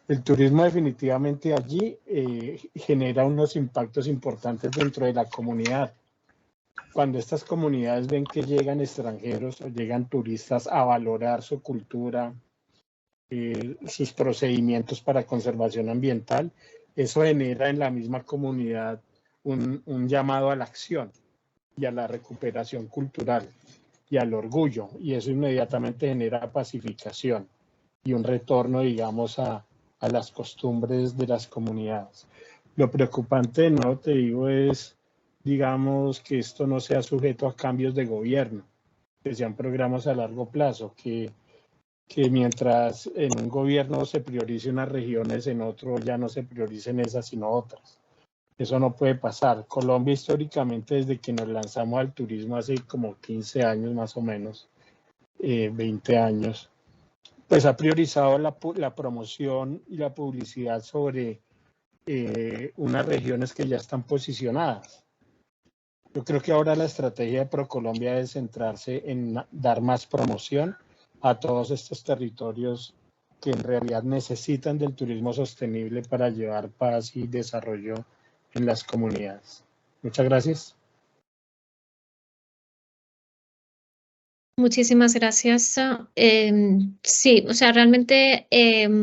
El turismo definitivamente allí genera unos impactos importantes dentro de la comunidad. Cuando estas comunidades ven que llegan extranjeros o llegan turistas a valorar su cultura, sus procedimientos para conservación ambiental, eso genera en la misma comunidad un llamado a la acción y a la recuperación cultural y al orgullo, y eso inmediatamente genera pacificación y un retorno, digamos, a a las costumbres de las comunidades. Lo preocupante, no te digo, es, digamos, que esto no sea sujeto a cambios de gobierno, que sean programas a largo plazo, que mientras en un gobierno se priorice unas regiones, en otro ya no se prioricen esas sino otras. Eso no puede pasar. Colombia históricamente, desde que nos lanzamos al turismo hace como 15 años más o menos, 20 años, pues ha priorizado la promoción y la publicidad sobre unas regiones que ya están posicionadas. Yo creo que ahora la estrategia de ProColombia es centrarse en dar más promoción a todos estos territorios que en realidad necesitan del turismo sostenible para llevar paz y desarrollo en las comunidades. Muchas gracias. Muchísimas gracias. Sí, o sea, realmente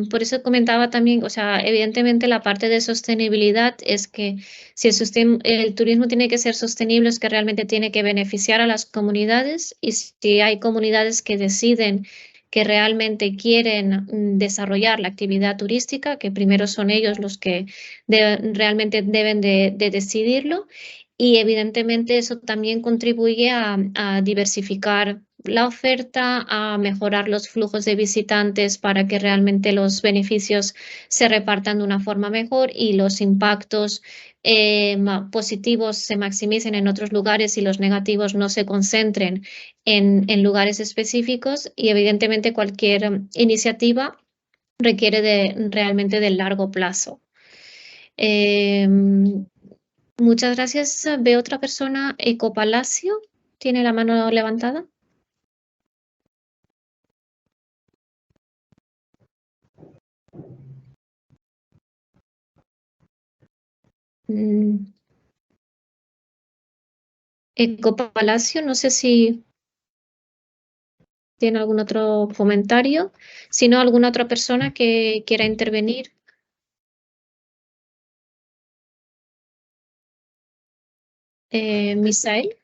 por eso comentaba también, o sea, evidentemente la parte de sostenibilidad es que si el turismo tiene que ser sostenible, es que realmente tiene que beneficiar a las comunidades, y si hay comunidades que deciden que realmente quieren desarrollar la actividad turística, que primero son ellos los que realmente deben de decidirlo, y evidentemente eso también contribuye a diversificar la oferta, a mejorar los flujos de visitantes para que realmente los beneficios se repartan de una forma mejor y los impactos positivos se maximicen en otros lugares y los negativos no se concentren en lugares específicos. Y evidentemente cualquier iniciativa requiere realmente de largo plazo. Muchas gracias. Veo otra persona, Ecopalacio, tiene la mano levantada. Ecopalacio, no sé si tiene algún otro comentario, si no, alguna otra persona que quiera intervenir. Misael.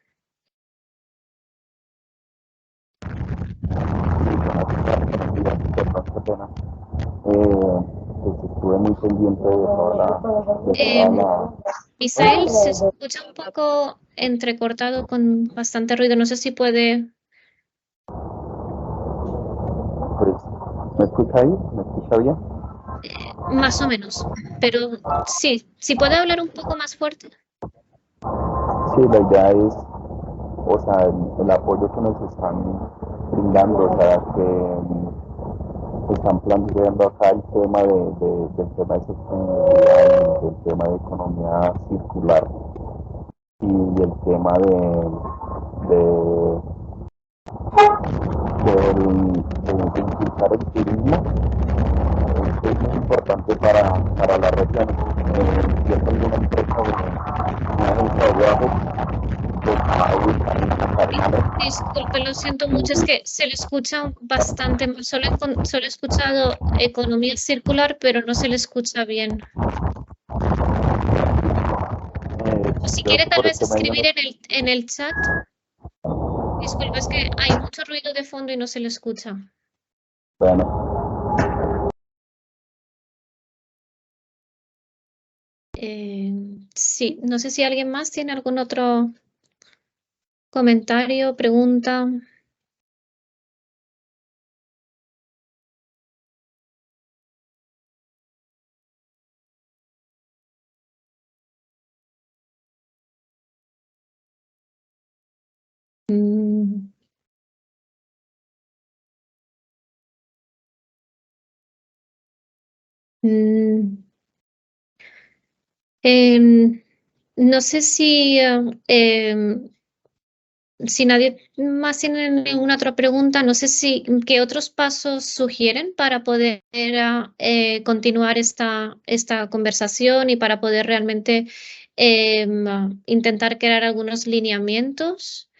Estuve muy pendiente de toda la... Misael, se escucha un poco entrecortado con bastante ruido. No sé si puede... Pues, ¿me escucha ahí? ¿Me escucha bien? Más o menos, pero sí, si puede hablar un poco más fuerte. Sí, la idea es, o sea, el apoyo que nos están brindando, o sea, que están planteando acá el tema del tema de sostenibilidad, del tema de economía circular y el tema de impulsar el turismo. Es muy importante para la región. Yo tengo una empresa una agencia de viajes que está ubicada en Cartagena. Disculpe, lo siento mucho, es que se le escucha bastante mal. Solo he escuchado economía circular, pero no se le escucha bien. O si quiere tal vez escribir en el chat. Disculpe, es que hay mucho ruido de fondo y no se le escucha. Bueno. Sí, no sé si alguien más tiene algún otro comentario, pregunta. No sé si nadie más tiene ninguna otra pregunta, no sé qué otros pasos sugieren para poder continuar esta conversación y para poder realmente intentar crear algunos lineamientos.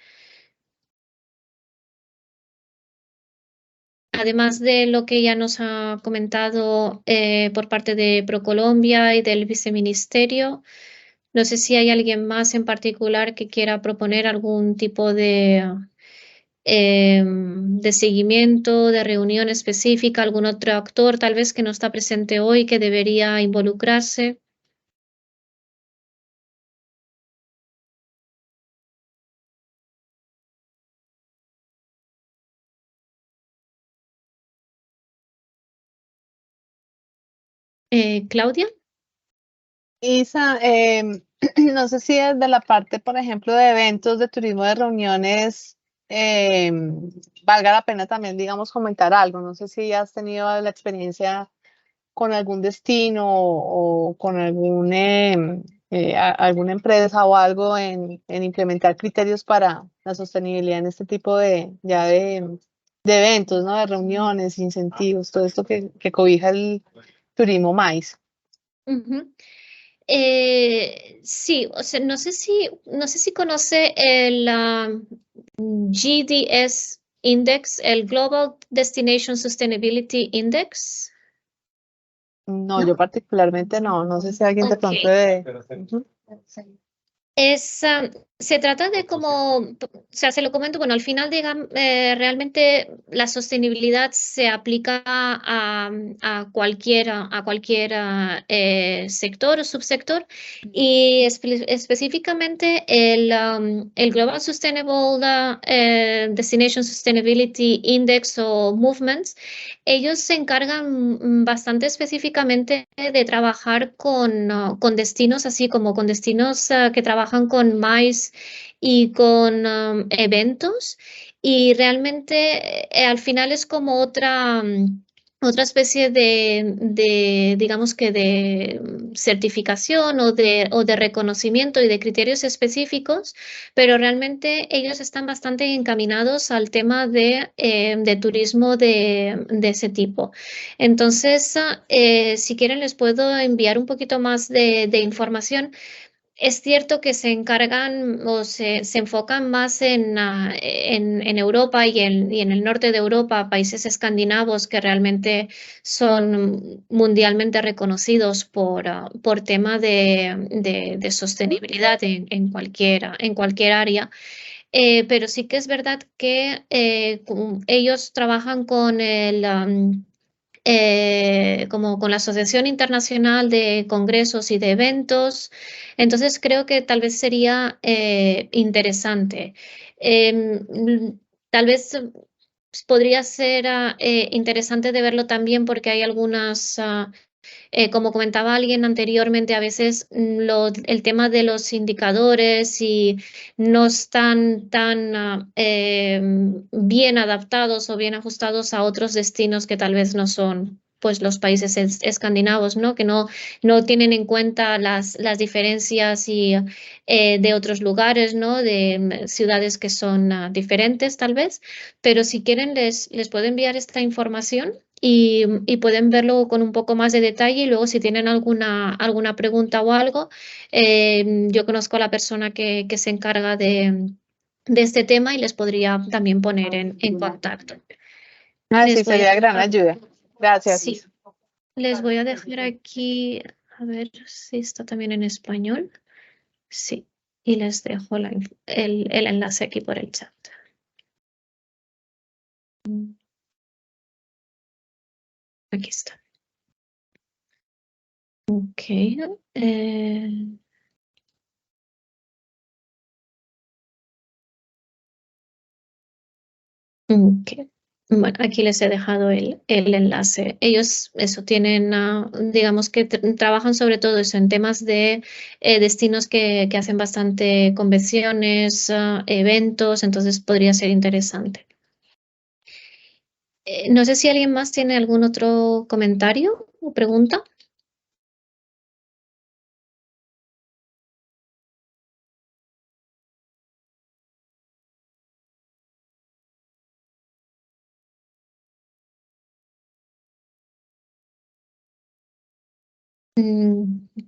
Además de lo que ya nos ha comentado por parte de ProColombia y del viceministerio, no sé si hay alguien más en particular que quiera proponer algún tipo de de seguimiento, de reunión específica, algún otro actor tal vez que no está presente hoy que debería involucrarse. Claudia. Isa, no sé si desde la parte, por ejemplo, de eventos, de turismo, de reuniones, valga la pena también, digamos, comentar algo. No sé si has tenido la experiencia con algún destino o con alguna empresa o algo en implementar criterios para la sostenibilidad en este tipo de eventos, ¿no? De reuniones, incentivos, todo esto que cobija el turismo maíz. Sí, o sea, no sé si conoce el GDS Index, el Global Destination Sustainability Index. No, yo particularmente no sé si alguien de pronto se trata de como, o sea, se lo comento, bueno, al final, digamos, realmente la sostenibilidad se aplica a cualquier sector o subsector y específicamente el Global Sustainable Destination Sustainability Index o Movements, ellos se encargan bastante específicamente de trabajar con destinos, así como con destinos que trabajan con MICE y con eventos. Y realmente al final es como otra especie digamos que de certificación o de reconocimiento y de criterios específicos, pero realmente ellos están bastante encaminados al tema de turismo de ese tipo. Entonces, si quieren, les puedo enviar un poquito más de información. Es cierto que se encargan o se enfocan más en Europa y en el norte de Europa, países escandinavos que realmente son mundialmente reconocidos por tema de sostenibilidad en cualquier área. Pero sí que es verdad que ellos trabajan con como con la Asociación Internacional de Congresos y de Eventos. Entonces creo que tal vez sería interesante. Tal vez podría ser interesante de verlo también porque hay algunas como comentaba alguien anteriormente, a veces el tema de los indicadores y no están tan bien adaptados o bien ajustados a otros destinos que tal vez no son pues los países escandinavos, ¿no? Que no tienen en cuenta las diferencias y de otros lugares, ¿no? De ciudades que son diferentes tal vez, pero si quieren les puedo enviar esta información y pueden verlo con un poco más de detalle y luego si tienen alguna pregunta o algo, yo conozco a la persona que se encarga de este tema y les podría también poner en contacto. Sí, sería gran ayuda. Gracias. Sí, les voy a dejar aquí, a ver si está también en español. Sí, y les dejo el enlace aquí por el chat. Aquí está. Ok. Ok. Bueno, aquí les he dejado el enlace. Ellos tienen, digamos que trabajan sobre todo eso en temas de destinos que hacen bastante convenciones, eventos, entonces podría ser interesante. No sé si alguien más tiene algún otro comentario o pregunta.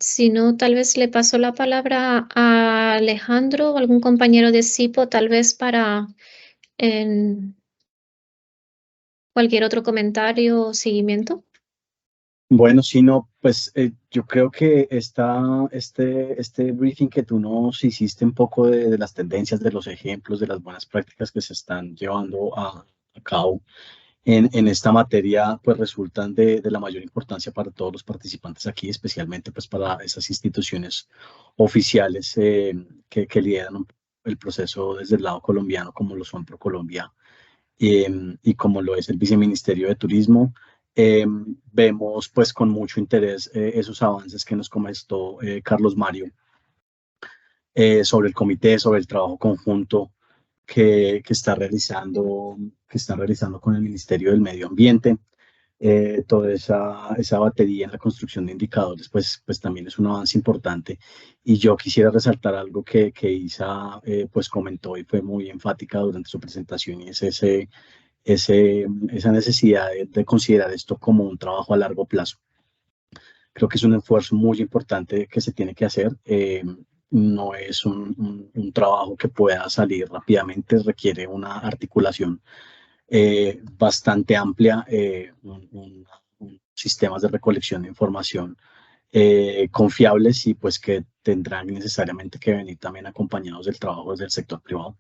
Si no, tal vez le paso la palabra a Alejandro o algún compañero de CIPO, tal vez para cualquier otro comentario o seguimiento. Bueno, sí, no, pues yo creo que este briefing que tú nos hiciste un poco de las tendencias, de los ejemplos, de las buenas prácticas que se están llevando a cabo en esta materia, pues resultan de la mayor importancia para todos los participantes aquí, especialmente pues para esas instituciones oficiales que lideran el proceso desde el lado colombiano, como lo son ProColombia y como lo es el Viceministerio de Turismo. Vemos pues con mucho interés esos avances que nos comentó Carlos Mario sobre el comité, sobre el trabajo conjunto que está realizando con el Ministerio del Medio Ambiente. Toda esa batería en la construcción de indicadores, pues también es un avance importante. Y yo quisiera resaltar algo que Isa pues comentó y fue muy enfática durante su presentación, y es esa necesidad de considerar esto como un trabajo a largo plazo. Creo que es un esfuerzo muy importante que se tiene que hacer. No es un trabajo que pueda salir rápidamente, requiere una articulación bastante amplia, sistemas de recolección de información confiables y pues que tendrán necesariamente que venir también acompañados del trabajo desde el sector privado.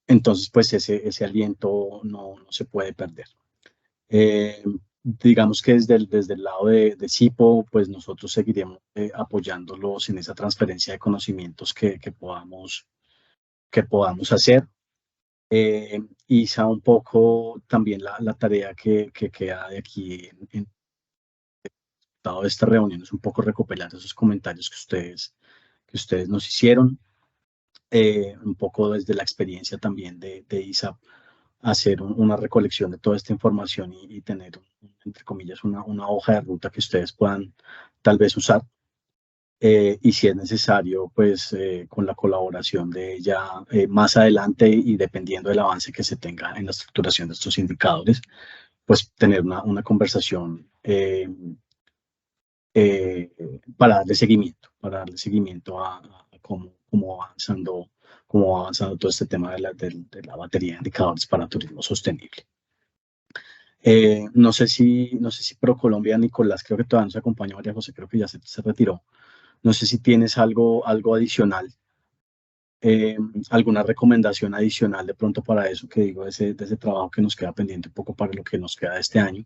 Entonces, pues ese aliento no se puede perder. Digamos que desde el lado de CIPO, pues nosotros seguiremos apoyándolos en esa transferencia de conocimientos que podamos hacer. Isa, un poco también la tarea que queda de aquí en de esta reunión es un poco recopilar esos comentarios que ustedes nos hicieron, un poco desde la experiencia también de Isa, hacer una recolección de toda esta información y tener, entre comillas, una hoja de ruta que ustedes puedan tal vez usar. Y si es necesario, pues con la colaboración de ella más adelante y dependiendo del avance que se tenga en la estructuración de estos indicadores, pues tener una conversación para darle seguimiento a cómo va avanzando todo este tema de la batería de indicadores para turismo sostenible. No sé si ProColombia, Nicolás, creo que todavía nos acompaña, María José, creo que ya se retiró. No sé si tienes algo adicional, alguna recomendación adicional de pronto para eso que digo, de ese trabajo que nos queda pendiente un poco para lo que nos queda de este año.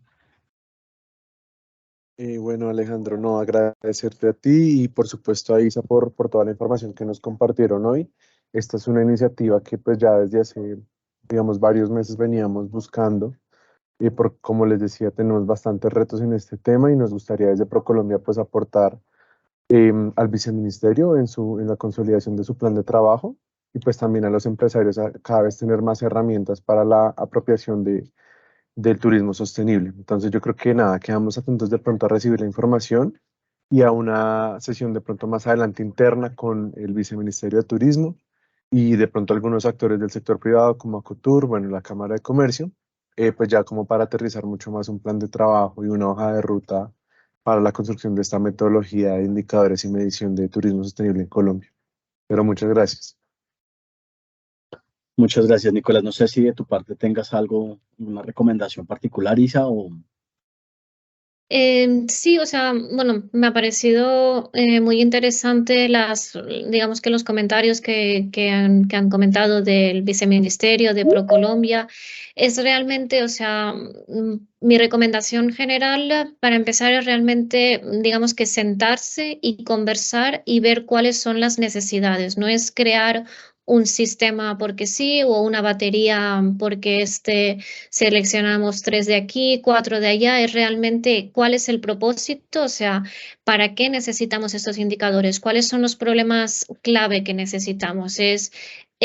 Bueno, Alejandro, no, agradecerte a ti y por supuesto a Isa por toda la información que nos compartieron hoy. Esta es una iniciativa que pues ya desde hace, digamos, varios meses veníamos buscando. Y como les decía, tenemos bastantes retos en este tema y nos gustaría desde ProColombia pues aportar al viceministerio en la consolidación de su plan de trabajo y pues también a los empresarios a cada vez tener más herramientas para la apropiación del turismo sostenible. Entonces yo creo que nada, quedamos atentos de pronto a recibir la información y a una sesión de pronto más adelante interna con el viceministerio de Turismo y de pronto algunos actores del sector privado como Acotur, bueno, la Cámara de Comercio, pues ya como para aterrizar mucho más un plan de trabajo y una hoja de ruta para la construcción de esta metodología de indicadores y medición de turismo sostenible en Colombia. Pero muchas gracias. Muchas gracias, Nicolás. No sé si de tu parte tengas una recomendación particular, Isa, o... Sí, o sea, bueno, me ha parecido muy interesante digamos que los comentarios que han comentado del viceministerio de ProColombia. Es realmente, o sea, mi recomendación general para empezar es realmente, digamos que sentarse y conversar y ver cuáles son las necesidades. No es crear un sistema porque sí o una batería porque seleccionamos 3 de aquí, 4 de allá, es realmente cuál es el propósito, o sea, para qué necesitamos estos indicadores, cuáles son los problemas clave que necesitamos.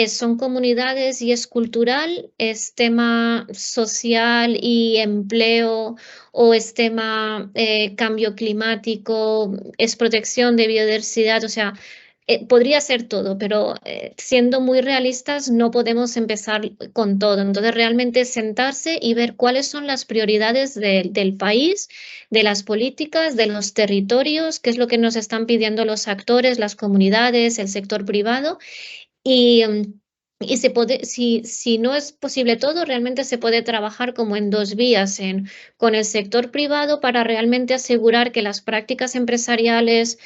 Son comunidades y es cultural, es tema social y empleo, o es tema cambio climático, es protección de biodiversidad, o sea, podría ser todo, pero siendo muy realistas no podemos empezar con todo. Entonces, realmente sentarse y ver cuáles son las prioridades del país, de las políticas, de los territorios, qué es lo que nos están pidiendo los actores, las comunidades, el sector privado, y Y se puede, si no es posible todo, realmente se puede trabajar como en dos vías, con el sector privado para realmente asegurar que las prácticas empresariales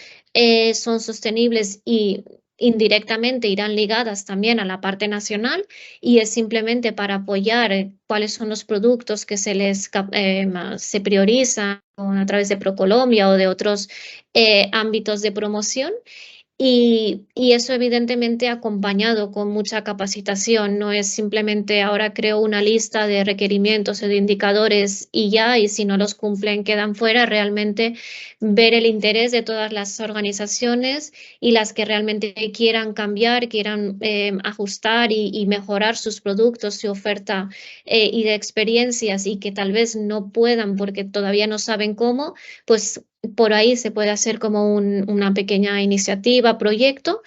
son sostenibles y indirectamente irán ligadas también a la parte nacional, y es simplemente para apoyar cuáles son los productos que se priorizan a través de ProColombia o de otros ámbitos de promoción. Y eso evidentemente acompañado con mucha capacitación, no es simplemente ahora creo una lista de requerimientos o de indicadores y ya, y si no los cumplen quedan fuera, realmente ver el interés de todas las organizaciones y las que realmente quieran cambiar, quieran ajustar y mejorar sus productos, su oferta y de experiencias y que tal vez no puedan porque todavía no saben cómo, pues por ahí se puede hacer como una pequeña iniciativa, proyecto,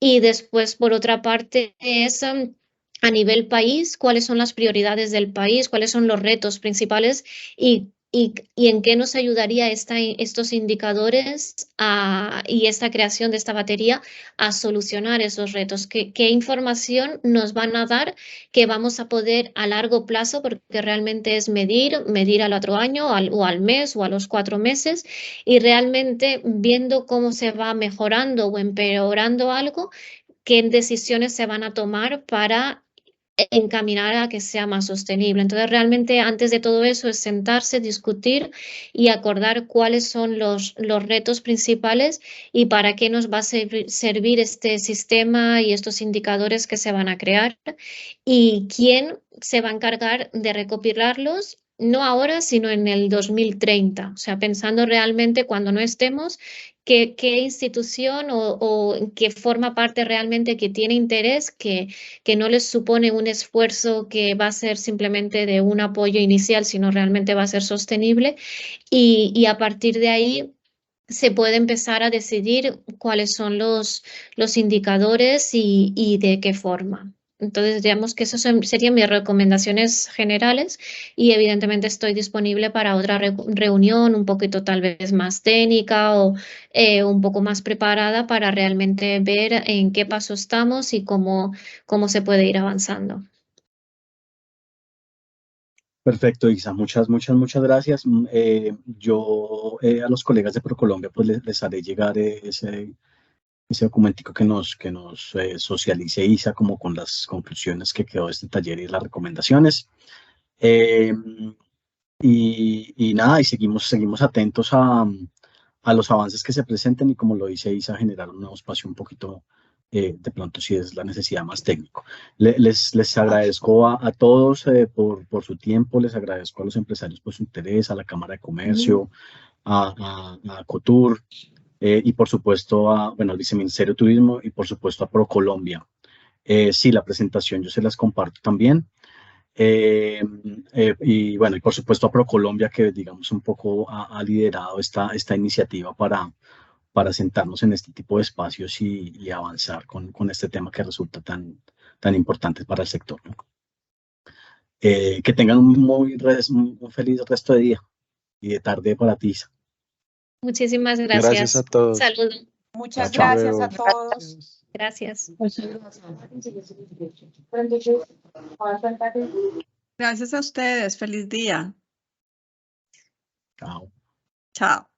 y después, por otra parte, es a nivel país, cuáles son las prioridades del país, cuáles son los retos principales y en qué nos ayudaría estos indicadores y esta creación de esta batería a solucionar esos retos. ¿Qué información nos van a dar que vamos a poder a largo plazo, porque realmente es medir al otro año o al mes o a los 4 meses, y realmente viendo cómo se va mejorando o empeorando algo, qué decisiones se van a tomar para encaminar a que sea más sostenible? Entonces, realmente antes de todo eso es sentarse, discutir y acordar cuáles son los retos principales y para qué nos va a servir este sistema y estos indicadores que se van a crear y quién se va a encargar de recopilarlos. No ahora, sino en el 2030. O sea, pensando realmente cuando no estemos, qué institución o que forma parte realmente, que tiene interés, que no les supone un esfuerzo que va a ser simplemente de un apoyo inicial, sino realmente va a ser sostenible. Y a partir de ahí se puede empezar a decidir cuáles son los indicadores y de qué forma. Entonces, digamos que esas serían mis recomendaciones generales y evidentemente estoy disponible para otra reunión un poquito tal vez más técnica o un poco más preparada para realmente ver en qué paso estamos y cómo se puede ir avanzando. Perfecto, Isa, muchas gracias. Yo a los colegas de ProColombia pues les haré llegar ese documentico que nos socialice Isa como con las conclusiones que quedó de este taller y las recomendaciones. Y nada, y seguimos atentos a los avances que se presenten y como lo dice Isa, generar un nuevo espacio un poquito, de pronto si es la necesidad más técnico. Les agradezco a todos por su tiempo, les agradezco a los empresarios por su interés, a la Cámara de Comercio, a Cotur, y por supuesto al Viceministerio de Turismo y por supuesto a ProColombia. Sí, la presentación yo se las comparto también. Y bueno, y por supuesto a ProColombia, que digamos un poco ha liderado esta iniciativa para sentarnos en este tipo de espacios y avanzar con este tema que resulta tan importante para el sector, ¿no? Que tengan un feliz resto de día y de tarde para ti, Isa. Muchísimas gracias. Gracias a todos. Saludos. Muchas Hasta gracias luego. a todos. Gracias. Gracias a ustedes. Feliz día. Chao. Chao.